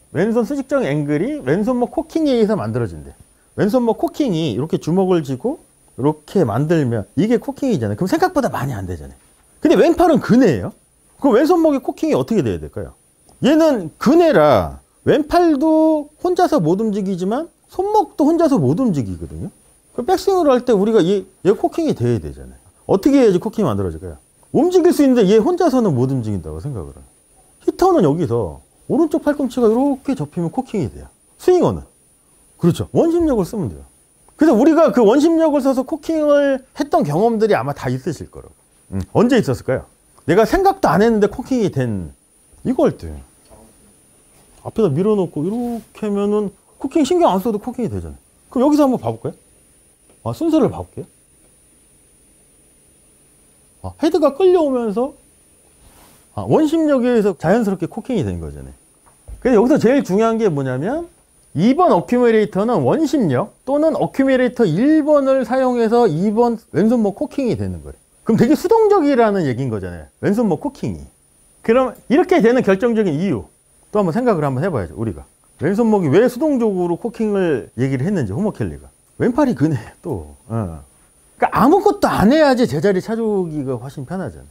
수직적 앵글이 왼손목 코킹에 의해서 만들어진대. 왼손목 코킹이 이렇게 주먹을 쥐고 이렇게 만들면 이게 코킹이잖아요. 그럼 생각보다 많이 안 되잖아요. 근데 왼팔은 근해예요. 그럼 왼손목의 코킹이 어떻게 돼야 될까요? 얘는 근해라 왼팔도 혼자서 못 움직이지만 손목도 혼자서 못 움직이거든요. 그럼 백스윙을 할 때 우리가 얘 코킹이 돼야 되잖아요. 어떻게 해야지 코킹이 만들어질까요? 움직일 수 있는데 얘 혼자서는 못 움직인다고 생각을 해요. 히터는 여기서 오른쪽 팔꿈치가 이렇게 접히면 코킹이 돼요. 스윙어는 그렇죠. 원심력을 쓰면 돼요. 그래서 우리가 그 원심력을 써서 코킹을 했던 경험들이 아마 다 있으실 거라고. 언제 있었을까요? 내가 생각도 안 했는데 코킹이 된 이거 할 때 앞에다 밀어놓고 이렇게 하면은 코킹 신경 안 써도 코킹이 되잖아요. 그럼 여기서 한번 봐볼까요? 순서를 봐볼게요. 헤드가 끌려오면서 원심력에 의해서 자연스럽게 코킹이 된 거잖아요. 그래서 여기서 제일 중요한 게 뭐냐면 2번 어큐뮬레이터는 원심력 또는 어큐뮬레이터 1번을 사용해서 2번 왼손목 코킹이 되는 거예요. 그럼 되게 수동적이라는 얘기인 거잖아요. 왼손목 코킹이. 그럼 이렇게 되는 결정적인 이유 또 한번 생각을 한번 해봐야죠. 우리가 왼손목이 왜 수동적으로 코킹을 얘기를 했는지 호모켈리가 왼팔이 근해 또 그러니까 아무것도 안 해야지 제자리 찾아오기가 훨씬 편하잖아요.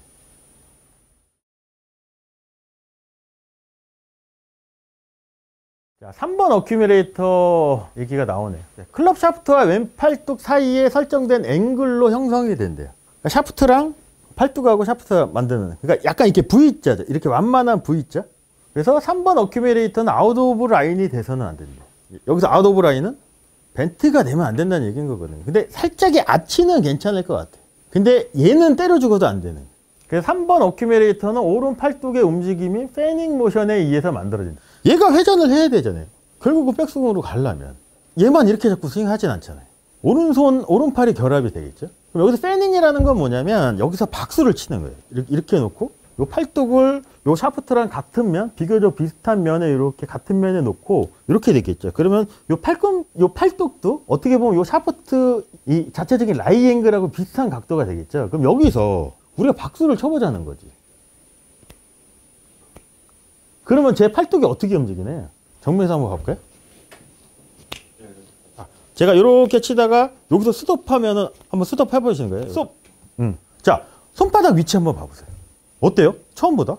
자, 3번 어큐뮬레이터 얘기가 나오네요. 클럽 샤프트와 왼팔뚝 사이에 설정된 앵글로 형성이 된대요. 그러니까 샤프트랑 팔뚝하고 샤프트 만드는 그러니까 약간 이렇게 V자죠. 이렇게 완만한 V자. 그래서 3번 어큐뮬레이터는 아웃 오브 라인이 돼서는 안 된다. 여기서 아웃 오브 라인은 벤트가 되면 안 된다는 얘기인 거거든요. 근데 살짝의 아치는 괜찮을 것 같아요. 근데 얘는 때려 죽어도 안 되는. 그래서 3번 어큐뮬레이터는 오른 팔뚝의 움직임이 패닝 모션에 의해서 만들어진다. 얘가 회전을 해야 되잖아요. 결국은 백스윙으로 가려면 얘만 이렇게 자꾸 스윙하진 않잖아요. 오른손, 오른팔이 결합이 되겠죠. 그럼 여기서 패닝이라는 건 뭐냐면 여기서 박수를 치는 거예요. 이렇게 해놓고 요 팔뚝을 요 샤프트랑 같은 면, 비교적 비슷한 면에 이렇게 같은 면에 놓고 이렇게 되겠죠. 그러면 요 팔뚝도 어떻게 보면 요 샤프트 이 자체적인 라이 앵글하고 비슷한 각도가 되겠죠. 그럼 여기서 우리가 박수를 쳐보자는 거지. 그러면 제 팔뚝이 어떻게 움직이나요? 정면에서 한번 가볼까요? 제가 이렇게 치다가 여기서 스톱하면은 한번 스톱 해보시는 거예요. 스톱. 자, 손바닥 위치 한번 봐보세요. 어때요? 처음보다?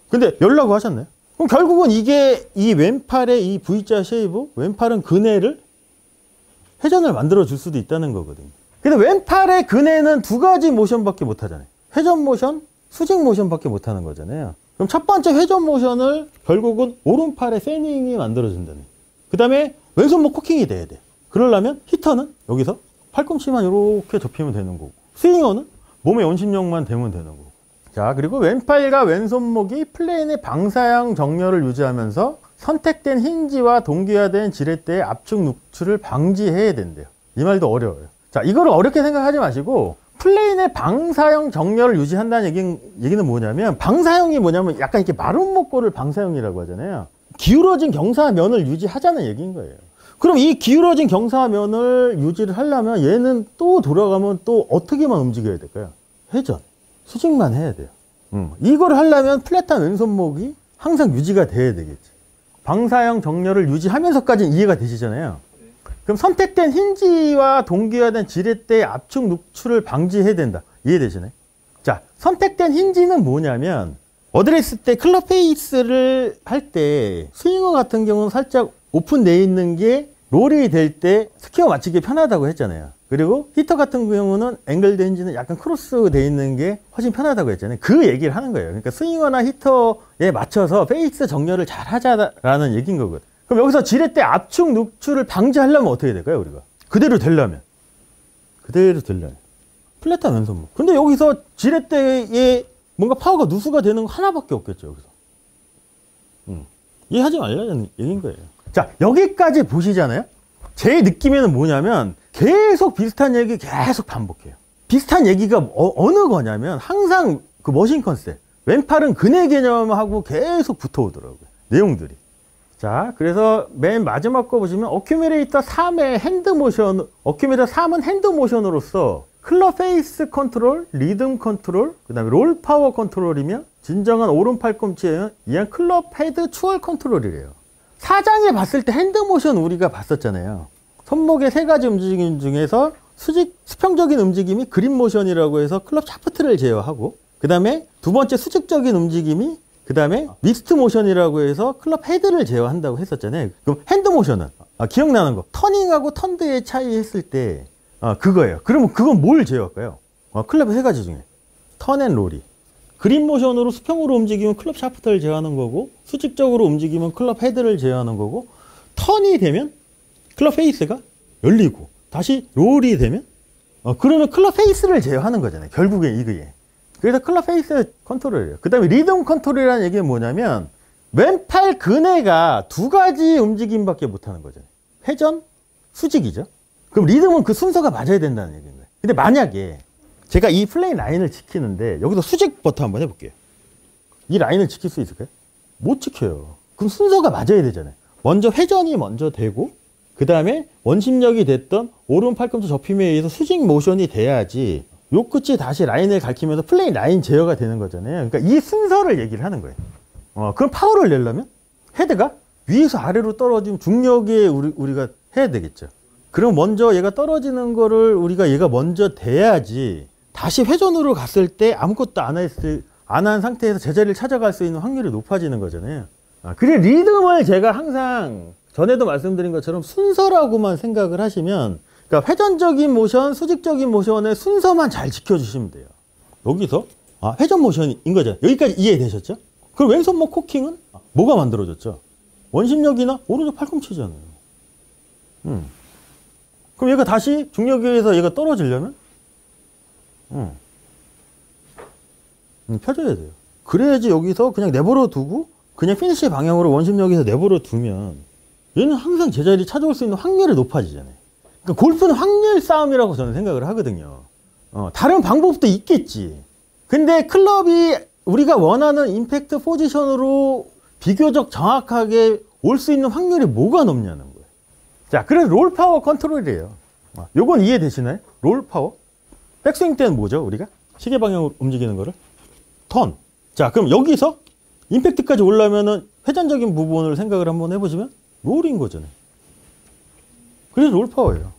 근데 열라고 하셨나요? 그럼 결국은 이게 이 왼팔의 이 V자 쉐이브, 왼팔은 근해를 회전을 만들어 줄 수도 있다는 거거든요. 근데 왼팔의 근해는 두 가지 모션밖에 못 하잖아요. 회전 모션, 수직 모션밖에 못 하는 거잖아요. 그럼 첫 번째 회전 모션을 결국은 오른팔의 패닝이 만들어준다는. 그 다음에 왼손목 코킹이 돼야 돼. 그러려면 히터는 여기서 팔꿈치만 이렇게 접히면 되는 거고, 스윙어는 몸의 원심력만 되면 되는 거고. 자, 그리고 왼팔과 왼손목이 플레인의 방사형 정렬을 유지하면서 선택된 힌지와 동기화된 지렛대의 압축 누출을 방지해야 된대요. 이 말도 어려워요. 자, 이거를 어렵게 생각하지 마시고 플레인의 방사형 정렬을 유지한다는 얘기는 뭐냐면, 방사형이 뭐냐면 약간 이렇게 마른 목골을 방사형이라고 하잖아요. 기울어진 경사면을 유지하자는 얘기인 거예요. 그럼 이 기울어진 경사면을 유지를 하려면 얘는 또 돌아가면 또 어떻게만 움직여야 될까요? 회전, 수직만 해야 돼요. 이걸 하려면 플랫한 왼손목이 항상 유지가 돼야 되겠지. 방사형 정렬을 유지하면서까지는 이해가 되시잖아요. 그럼 선택된 힌지와 동기화된 지렛대의 압축 누출을 방지해야 된다. 이해되시나요? 자, 선택된 힌지는 뭐냐면 어드레스 때 클럽 페이스를 할 때 스윙어 같은 경우는 살짝 오픈되어 있는 게 롤이 될 때 스퀘어 맞추기 편하다고 했잖아요. 그리고 히터 같은 경우는 앵글드 힌지는 약간 크로스 되어 있는 게 훨씬 편하다고 했잖아요. 그 얘기를 하는 거예요. 그러니까 스윙어나 히터에 맞춰서 페이스 정렬을 잘 하자라는 얘기인 거거든. 그럼 여기서 지렛대 압축 누출을 방지하려면 어떻게 될까요, 우리가? 그대로 되려면. 플랫한 왼손목. 근데 여기서 지렛대에 뭔가 파워가 누수가 되는 거 하나밖에 없겠죠, 여기서. 이해하지 말라는 얘기인 거예요. 자, 여기까지 보시잖아요. 제 느낌에는 뭐냐면 계속 비슷한 얘기 계속 반복해요. 비슷한 얘기가 어느 거냐면 항상 그 머신 컨셉. 왼팔은 근해 개념하고 계속 붙어오더라고요. 내용들이. 자, 그래서 맨 마지막 거 보시면 어큐뮬레이터 3의 핸드 모션, 어큐뮬레이터 3은 핸드 모션으로서 클럽 페이스 컨트롤, 리듬 컨트롤, 그 다음에 롤 파워 컨트롤이며 진정한 오른 팔꿈치에 의한 클럽 헤드 추월 컨트롤이래요. 사장에 봤을 때 핸드 모션 우리가 봤었잖아요. 손목의 세 가지 움직임 중에서 수평적인 움직임이 그린 모션이라고 해서 클럽 샤프트를 제어하고, 그 다음에 두 번째 수직적인 움직임이 그 다음에 믹스트 모션이라고 해서 클럽 헤드를 제어한다고 했었잖아요. 그럼 핸드 모션은 기억나는 거, 터닝하고 턴드의 차이 했을 때 그거예요. 그러면 그건 뭘 제어할까요? 클럽 세 가지 중에 턴 앤 롤이. 그린 모션으로 수평으로 움직이면 클럽 샤프트를 제어하는 거고, 수직적으로 움직이면 클럽 헤드를 제어하는 거고, 턴이 되면 클럽 페이스가 열리고, 다시 롤이 되면 그러면 클럽 페이스를 제어하는 거잖아요. 결국에 이게. 그래서 클럽 페이스 컨트롤이에요. 그 다음에 리듬 컨트롤이라는 얘기는 뭐냐면 왼팔 근해가 두 가지 움직임밖에 못하는 거잖아요. 회전, 수직이죠. 그럼 리듬은 그 순서가 맞아야 된다는 얘기인 거예요. 근데 만약에 제가 이 플레인 라인을 지키는데 여기서 수직 버튼 한번 해볼게요. 이 라인을 지킬 수 있을까요? 못 지켜요. 그럼 순서가 맞아야 되잖아요. 먼저 회전이 먼저 되고, 그 다음에 원심력이 됐던 오른 팔꿈치 접힘에 의해서 수직 모션이 돼야지 요 끝이 다시 라인을 가리키면서 플레인 라인 제어가 되는 거잖아요. 그러니까 이 순서를 얘기를 하는 거예요. 그럼 파워를 내려면 헤드가 위에서 아래로 떨어지면 중력에 우리가 해야 되겠죠. 그럼 먼저 얘가 떨어지는 거를 우리가 얘가 먼저 돼야지 다시 회전으로 갔을 때 아무것도 안 한 상태에서 제자리를 찾아갈 수 있는 확률이 높아지는 거잖아요. 그래 리듬을 제가 항상 전에도 말씀드린 것처럼 순서라고만 생각을 하시면, 그러니까 회전적인 모션, 수직적인 모션의 순서만 잘 지켜주시면 돼요. 여기서 회전 모션인 거죠. 여기까지 이해되셨죠? 그럼 왼손목 코킹은 뭐가 만들어졌죠? 원심력이나 오른쪽 팔꿈치잖아요. 그럼 얘가 다시 중력에 의해서 얘가 떨어지려면 펴줘야 돼요. 그래야지 여기서 그냥 내버려 두고 그냥 피니시 방향으로 원심력에서 내버려 두면 얘는 항상 제자리 찾아올 수 있는 확률이 높아지잖아요. 그러니까 골프는 확률 싸움이라고 저는 생각을 하거든요. 다른 방법도 있겠지. 근데 클럽이 우리가 원하는 임팩트 포지션으로 비교적 정확하게 올 수 있는 확률이 뭐가 높냐는 거예요. 자, 그래서 롤 파워 컨트롤이에요. 요건 이해되시나요? 롤 파워? 백스윙 때는 뭐죠, 우리가? 시계 방향으로 움직이는 거를? 턴. 자, 그럼 여기서 임팩트까지 올라면은 회전적인 부분을 생각을 한번 해보시면 롤인 거잖아요. 그래서 롤 파워예요.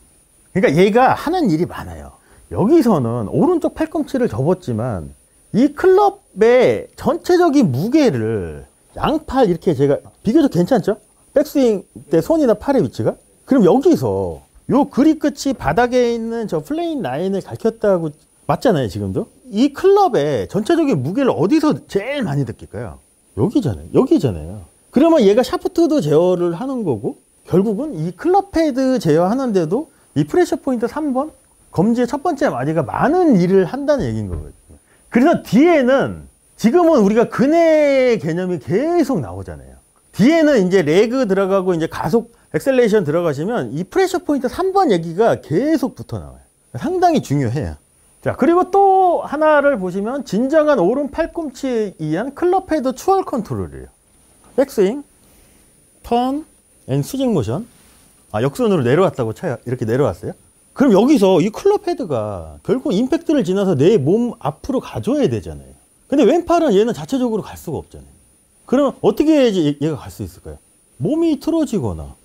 그러니까 얘가 하는 일이 많아요. 여기서는 오른쪽 팔꿈치를 접었지만 이 클럽의 전체적인 무게를 양팔 이렇게 제가 비교적 괜찮죠? 백스윙 때 손이나 팔의 위치가? 그럼 여기서 요 그립 끝이 바닥에 있는 저 플레인 라인을 가리켰다고 맞잖아요, 지금도? 이 클럽의 전체적인 무게를 어디서 제일 많이 느낄까요? 여기잖아요. 여기잖아요. 그러면 얘가 샤프트도 제어를 하는 거고 결국은 이 클럽 패드 제어하는데도 이 프레셔 포인트 3번 검지의 첫 번째 마디가 많은 일을 한다는 얘기인 거거든요. 그래서 뒤에는 지금은 우리가 근의 개념이 계속 나오잖아요. 뒤에는 이제 레그 들어가고 이제 가속 엑셀레이션 들어가시면 이 프레셔 포인트 3번 얘기가 계속 붙어 나와요. 상당히 중요해요. 자, 그리고 또 하나를 보시면 진정한 오른 팔꿈치에 의한 클럽 헤드 추월 컨트롤이에요. 백스윙, 턴, 앤 스윙 모션. 역선으로 내려왔다고 쳐요. 이렇게 내려왔어요. 그럼 여기서 이 클럽 헤드가 결국 임팩트를 지나서 내 몸 앞으로 가져야 되잖아요. 근데 왼팔은 얘는 자체적으로 갈 수가 없잖아요. 그러면 어떻게 해야지 얘가 갈 수 있을까요? 몸이 틀어지거나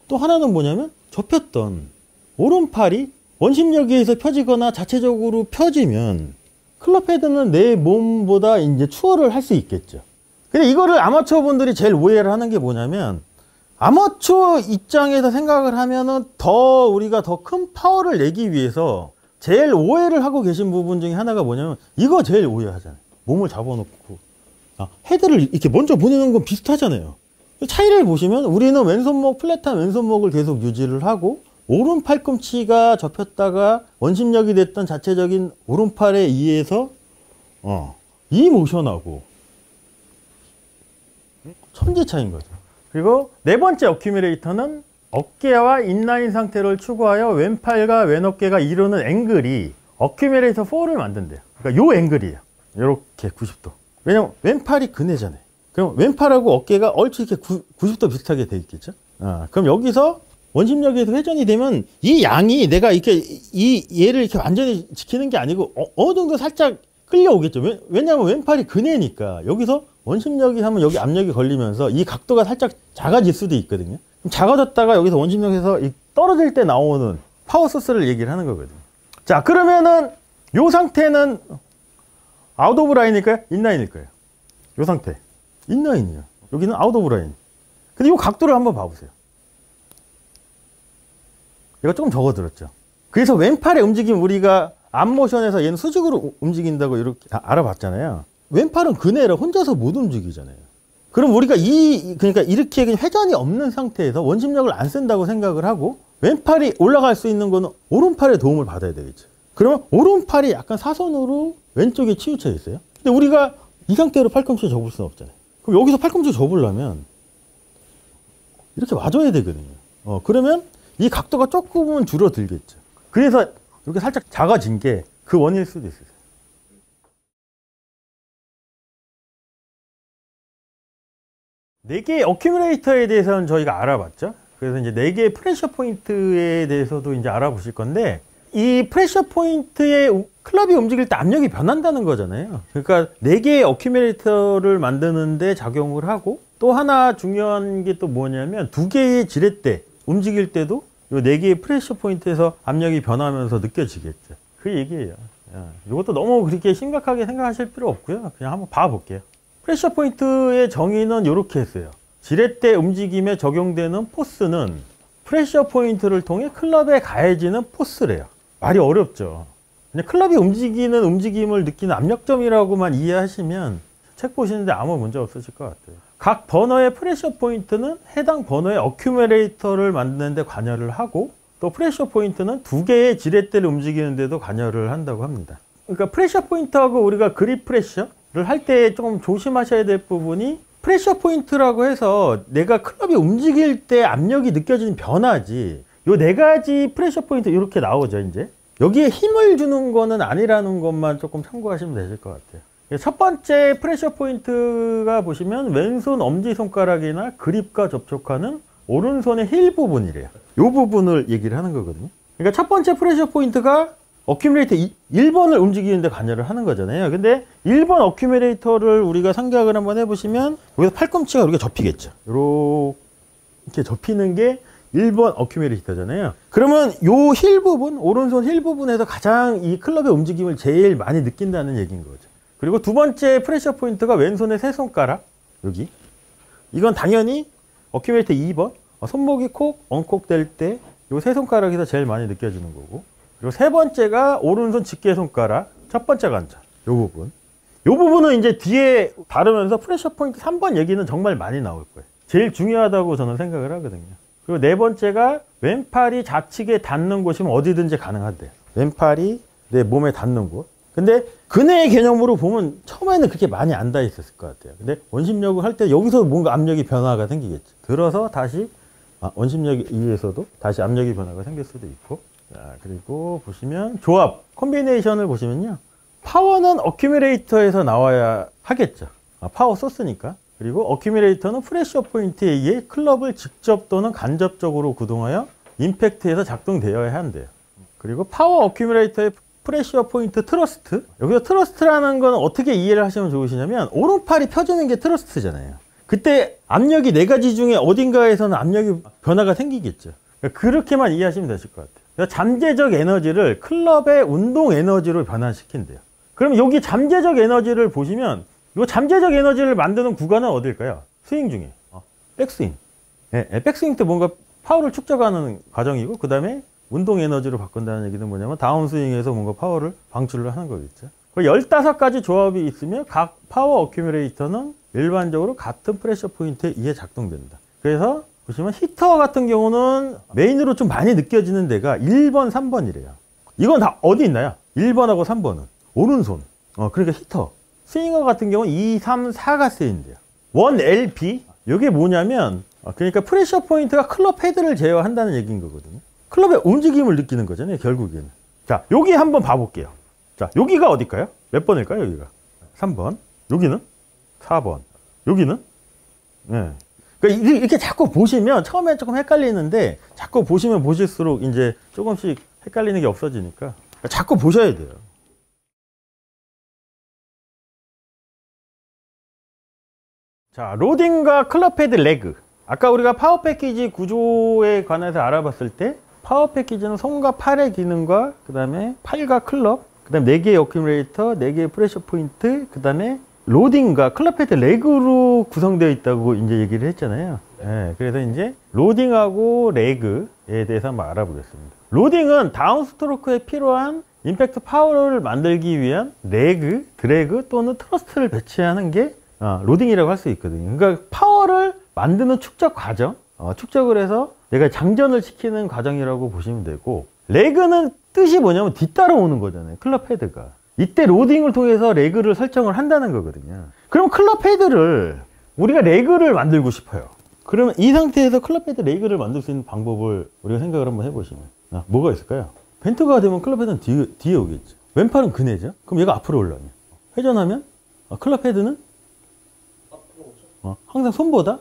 또 하나는 뭐냐면 접혔던 오른팔이 원심력에 의해서 펴지거나 자체적으로 펴지면 클럽 헤드는 내 몸보다 이제 추월을 할 수 있겠죠. 근데 이거를 아마추어 분들이 제일 오해를 하는 게 뭐냐면 아마추어 입장에서 생각을 하면은 더 우리가 더 큰 파워를 내기 위해서 제일 오해를 하고 계신 부분 중에 하나가 뭐냐면 이거 제일 오해하잖아요. 몸을 잡아놓고 헤드를 이렇게 먼저 보내는 건 비슷하잖아요. 차이를 보시면 우리는 왼손목, 플랫한 왼손목을 계속 유지를 하고 오른 팔꿈치가 접혔다가 원심력이 됐던 자체적인 오른팔에 의해서 이 모션하고 천지 차이인 거죠. 그리고 네 번째 어큐뮬레이터는 어깨와 인라인 상태를 추구하여 왼팔과 왼어깨가 이루는 앵글이 어큐뮬레이터 4를 만든대요. 그러니까 요 앵글이에요. 이렇게 90도. 왜냐면 왼팔이 근해잖아요. 그럼 왼팔하고 어깨가 얼추 이렇게 90도 비슷하게 돼 있겠죠. 그럼 여기서 원심력에서 회전이 되면 이 양이 내가 이렇게 얘를 이렇게 완전히 지키는 게 아니고 어느 정도 살짝 끌려오겠죠. 왜냐하면 왼팔이 근해니까 여기서 원심력이 하면 여기 압력이 걸리면서 이 각도가 살짝 작아질 수도 있거든요. 그럼 작아졌다가 여기서 원심력에서 떨어질 때 나오는 파워 소스를 얘기를 하는 거거든요. 자, 그러면은 요 상태는 아웃 오브 라인일까요? 인라인일까요? 요 상태 인라인이에요. 여기는 아웃 오브 라인. 근데 이 각도를 한번 봐보세요. 얘가 조금 적어들었죠. 그래서 왼팔의 움직임 우리가 앞모션에서 얘는 수직으로 움직인다고 이렇게 알아봤잖아요. 왼팔은 그네를 혼자서 못 움직이잖아요. 그럼 우리가 그러니까 이렇게 그냥 회전이 없는 상태에서 원심력을 안 쓴다고 생각을 하고 왼팔이 올라갈 수 있는 거는 오른팔의 도움을 받아야 되겠죠. 그러면 오른팔이 약간 사선으로 왼쪽에 치우쳐 있어요. 근데 우리가 이 상태로 팔꿈치 접을 수는 없잖아요. 그럼 여기서 팔꿈치 접으려면 이렇게 와줘야 되거든요. 그러면 이 각도가 조금은 줄어들겠죠. 그래서 이렇게 살짝 작아진 게 그 원인일 수도 있어요. 네 개의 어큐뮬레이터에 대해서는 저희가 알아봤죠. 그래서 이제 네 개의 프레셔 포인트에 대해서도 이제 알아보실 건데 이 프레셔 포인트의 클럽이 움직일 때 압력이 변한다는 거잖아요. 그러니까 네 개의 어큐뮬레이터를 만드는데 작용을 하고 또 하나 중요한 게 또 뭐냐면 두 개의 지렛대 움직일 때도 이 네 개의 프레셔 포인트에서 압력이 변하면서 느껴지겠죠. 그 얘기예요. 이것도 너무 그렇게 심각하게 생각하실 필요 없고요. 그냥 한번 봐볼게요. 프레셔 포인트의 정의는 이렇게 했어요. 지렛대 움직임에 적용되는 포스는 프레셔 포인트를 통해 클럽에 가해지는 포스래요. 말이 어렵죠. 그냥 클럽이 움직이는 움직임을 느끼는 압력점이라고만 이해하시면 책 보시는데 아무 문제 없으실 것 같아요. 각 버너의 프레셔 포인트는 해당 버너의 어큐뮬레이터를 만드는 데 관여를 하고 또 프레셔 포인트는 두 개의 지렛대를 움직이는 데도 관여를 한다고 합니다. 그러니까 프레셔 포인트하고 우리가 그립 프레셔, 할 때 조금 조심하셔야 될 부분이 프레셔 포인트라고 해서 내가 클럽이 움직일 때 압력이 느껴지는 변화지. 요 네 가지 프레셔 포인트 이렇게 나오죠, 이제. 여기에 힘을 주는 거는 아니라는 것만 조금 참고하시면 되실 것 같아요. 첫 번째 프레셔 포인트가 보시면 왼손 엄지손가락이나 그립과 접촉하는 오른손의 힐 부분이래요. 이 부분을 얘기를 하는 거거든요. 그러니까 첫 번째 프레셔 포인트가 어큐뮬레이터 1번을 움직이는데 관여를 하는 거잖아요. 근데 1번 어큐뮬레이터를 우리가 생각을 한번 해보시면 여기서 팔꿈치가 이렇게 접히겠죠. 이렇게 접히는 게 1번 어큐뮬레이터잖아요. 그러면 요 힐 부분, 오른손 힐 부분에서 가장 이 클럽의 움직임을 제일 많이 느낀다는 얘기인 거죠. 그리고 두 번째 프레셔 포인트가 왼손의 세 손가락, 여기. 이건 당연히 어큐뮬레이터 2번, 손목이 콕, 엉콕 될 때 요 세 손가락에서 제일 많이 느껴지는 거고. 그리고 세 번째가 오른손 집게 손가락, 첫 번째 관절, 요 부분. 요 부분은 이제 뒤에 다루면서 프레셔 포인트 3번 얘기는 정말 많이 나올 거예요. 제일 중요하다고 저는 생각을 하거든요. 그리고 네 번째가 왼팔이 좌측에 닿는 곳이면 어디든지 가능하대요. 왼팔이 내 몸에 닿는 곳. 근데 근해의 개념으로 보면 처음에는 그렇게 많이 안 닿아 있었을 것 같아요. 근데 원심력을 할 때 여기서 뭔가 압력이 변화가 생기겠죠. 들어서 다시 원심력에 의해서도 다시 압력이 변화가 생길 수도 있고. 자, 그리고 보시면 조합, 콤비네이션을 보시면요. 파워는 어큐뮬레이터에서 나와야 하겠죠. 파워 소스니까. 그리고 어큐뮬레이터는 프레셔 포인트에 의해 클럽을 직접 또는 간접적으로 구동하여 임팩트에서 작동되어야 한대요. 그리고 파워 어큐뮬레이터의 프레셔 포인트 트러스트. 여기서 트러스트라는 건 어떻게 이해를 하시면 좋으시냐면 오른팔이 펴지는 게 트러스트잖아요. 그때 압력이 네 가지 중에 어딘가에서는 압력이 변화가 생기겠죠. 그렇게만 이해하시면 되실 것 같아요. 그러니까 잠재적 에너지를 클럽의 운동 에너지로 변화시킨대요. 그럼 여기 잠재적 에너지를 보시면 이 잠재적 에너지를 만드는 구간은 어딜까요? 스윙 중에 백스윙. 백스윙 때 뭔가 파워를 축적하는 과정이고 그 다음에 운동 에너지로 바꾼다는 얘기는 뭐냐면 다운스윙에서 뭔가 파워를 방출을 하는 거겠죠. 15가지 조합이 있으면 각 파워 어큐뮬레이터는 일반적으로 같은 프레셔 포인트에 의해 작동된다. 그래서 보시면 히터 같은 경우는 메인으로 좀 많이 느껴지는 데가 1번, 3번이래요. 이건 다 어디 있나요? 1번하고 3번은 오른손. 그러니까 히터. 스윙어 같은 경우는 2, 3, 4가 쓰인대요. 1LP. 이게 뭐냐면 그러니까 프레셔 포인트가 클럽 헤드를 제어한다는 얘기인 거거든요. 클럽의 움직임을 느끼는 거잖아요, 결국에는. 자, 여기 한번 봐볼게요. 자, 여기가 어딜까요? 몇 번일까요, 여기가? 3번. 여기는? 4번. 여기는? 네. 그러니까 이렇게 자꾸 보시면 처음에 조금 헷갈리는데 자꾸 보시면 보실수록 이제 조금씩 헷갈리는 게 없어지니까 자꾸 보셔야 돼요. 자, 로딩과 클럽 헤드 레그. 아까 우리가 파워 패키지 구조에 관해서 알아봤을 때 파워 패키지는 손과 팔의 기능과 그 다음에 팔과 클럽, 그 다음에 4개의 어큐뮬레이터, 4개의 프레셔 포인트, 그 다음에 로딩과 클럽 헤드 레그로 구성되어 있다고 이제 얘기를 했잖아요. 네, 그래서 이제 로딩하고 레그에 대해서 한번 알아보겠습니다. 로딩은 다운스트로크에 필요한 임팩트 파워를 만들기 위한 레그, 드래그 또는 트러스트를 배치하는 게 로딩이라고 할 수 있거든요. 그러니까 파워를 만드는 축적 과정, 축적을 해서 내가 장전을 시키는 과정이라고 보시면 되고, 레그는 뜻이 뭐냐면 뒤따라오는 거잖아요, 클럽 헤드가. 이때 로딩을 통해서 레그를 설정을 한다는 거거든요. 그럼 클럽 헤드를 우리가 레그를 만들고 싶어요. 그러면 이 상태에서 클럽 헤드 레그를 만들 수 있는 방법을 우리가 생각을 한번 해보시면 뭐가 있을까요? 벤트가 되면 클럽 헤드는 뒤에 오겠죠. 왼팔은 그네죠. 그럼 얘가 앞으로 올라오면 회전하면 클럽 헤드는 앞으로 오죠? 항상 손보다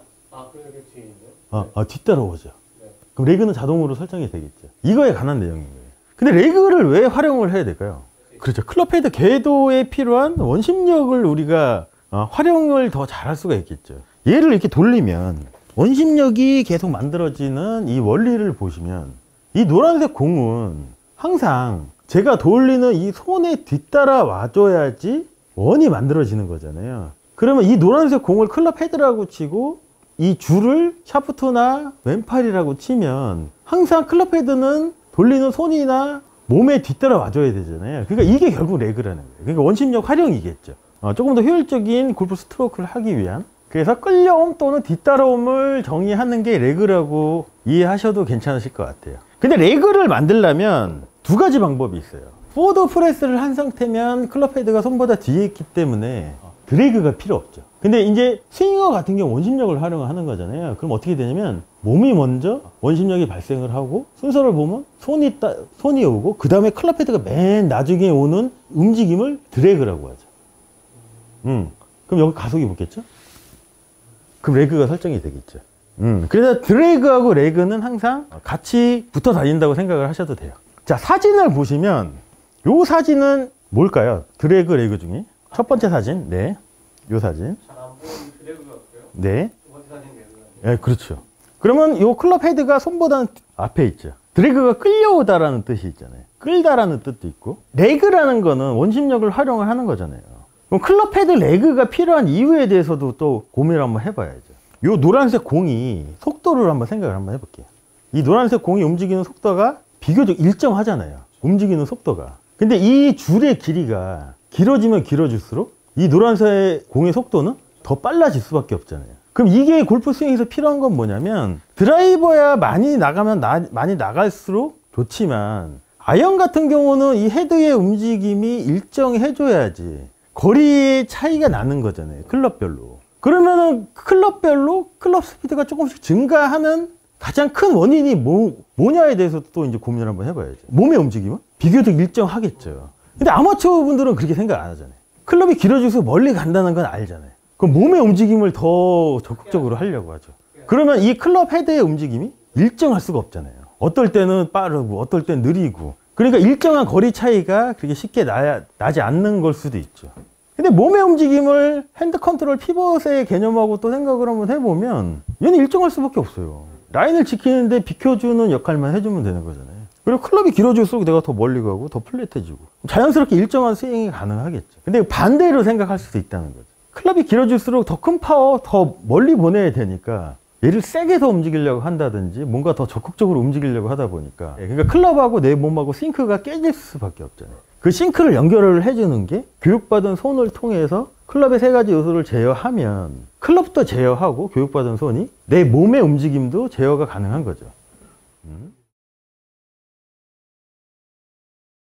그게 뒤에 있네요? 뒤따라오죠. 네. 그럼 레그는 자동으로 설정이 되겠죠. 이거에 관한 내용인 거예요. 근데 레그를 왜 활용을 해야 될까요? 그렇죠. 클럽 헤드 궤도에 필요한 원심력을 우리가 활용을 더 잘할 수가 있겠죠. 얘를 이렇게 돌리면 원심력이 계속 만들어지는 이 원리를 보시면 이 노란색 공은 항상 제가 돌리는 이 손에 뒤따라 와줘야지 원이 만들어지는 거잖아요. 그러면 이 노란색 공을 클럽 헤드라고 치고 이 줄을 샤프트나 왼팔이라고 치면 항상 클럽 헤드는 돌리는 손이나 몸에 뒤따라 와줘야 되잖아요. 그러니까 이게 결국 레그라는 거예요. 그러니까 원심력 활용이겠죠. 조금 더 효율적인 골프 스트로크를 하기 위한. 그래서 끌려옴 또는 뒤따라옴을 정의하는 게 레그라고 이해하셔도 괜찮으실 것 같아요. 근데 레그를 만들려면 두 가지 방법이 있어요. 포워드 프레스를 한 상태면 클럽 헤드가 손보다 뒤에 있기 때문에 드래그가 필요 없죠. 근데 이제 스윙어 같은 경우 원심력을 활용하는 거잖아요. 그럼 어떻게 되냐면 몸이 먼저 원심력이 발생을 하고 순서를 보면 손이 오고 그 다음에 클럽 헤드가 맨 나중에 오는 움직임을 드래그라고 하죠. 그럼 여기 가속이 붙겠죠? 그럼 레그가 설정이 되겠죠. 그래서 드래그하고 레그는 항상 같이 붙어 다닌다고 생각을 하셔도 돼요. 자, 사진을 보시면 요 사진은 뭘까요? 드래그, 레그 중에 첫 번째 사진, 네, 요 사진. 잘 안 보이는 드래그 같고요. 네, 두 번째 사진 레그. 네, 그렇죠. 그러면 요 클럽 헤드가 손보다는 앞에 있죠. 드래그가 끌려오다라는 뜻이 있잖아요. 끌다라는 뜻도 있고, 레그라는 거는 원심력을 활용을 하는 거잖아요. 그럼 클럽 헤드 레그가 필요한 이유에 대해서도 또 고민을 한번 해봐야죠. 요 노란색 공이 속도를 한번 생각을 한번 해볼게요. 이 노란색 공이 움직이는 속도가 비교적 일정하잖아요. 움직이는 속도가. 근데 이 줄의 길이가 길어지면 길어질수록 이 노란색 공의 속도는 더 빨라질 수밖에 없잖아요. 그럼 이게 골프 스윙에서 필요한 건 뭐냐면 드라이버야 많이 나가면 많이 나갈수록 좋지만 아이언 같은 경우는 이 헤드의 움직임이 일정해줘야지 거리의 차이가 나는 거잖아요. 클럽별로. 그러면은 클럽별로 클럽 스피드가 조금씩 증가하는 가장 큰 원인이 뭐냐에 대해서 또 이제 고민을 한번 해봐야죠. 몸의 움직임은 비교적 일정하겠죠. 근데 아마추어 분들은 그렇게 생각 안 하잖아요. 클럽이 길어질수록 멀리 간다는 건 알잖아요. 그럼 몸의 움직임을 더 적극적으로 하려고 하죠. 그러면 이 클럽 헤드의 움직임이 일정할 수가 없잖아요. 어떨 때는 빠르고 어떨 때는 느리고. 그러니까 일정한 거리 차이가 그렇게 쉽게 나지 않는 걸 수도 있죠. 근데 몸의 움직임을 핸드 컨트롤 피벗의 개념하고 또 생각을 한번 해보면 얘는 일정할 수밖에 없어요. 라인을 지키는데 비켜주는 역할만 해주면 되는 거잖아요. 그리고 클럽이 길어질수록 내가 더 멀리 가고 더 플랫해지고 자연스럽게 일정한 스윙이 가능하겠죠. 근데 반대로 생각할 수도 있다는 거죠. 클럽이 길어질수록 더 큰 파워, 더 멀리 보내야 되니까 얘를 세게 더 움직이려고 한다든지 뭔가 더 적극적으로 움직이려고 하다 보니까 그러니까 클럽하고 내 몸하고 싱크가 깨질 수밖에 없잖아요. 그 싱크를 연결을 해주는 게 교육받은 손을 통해서 클럽의 세 가지 요소를 제어하면 클럽도 제어하고 교육받은 손이 내 몸의 움직임도 제어가 가능한 거죠.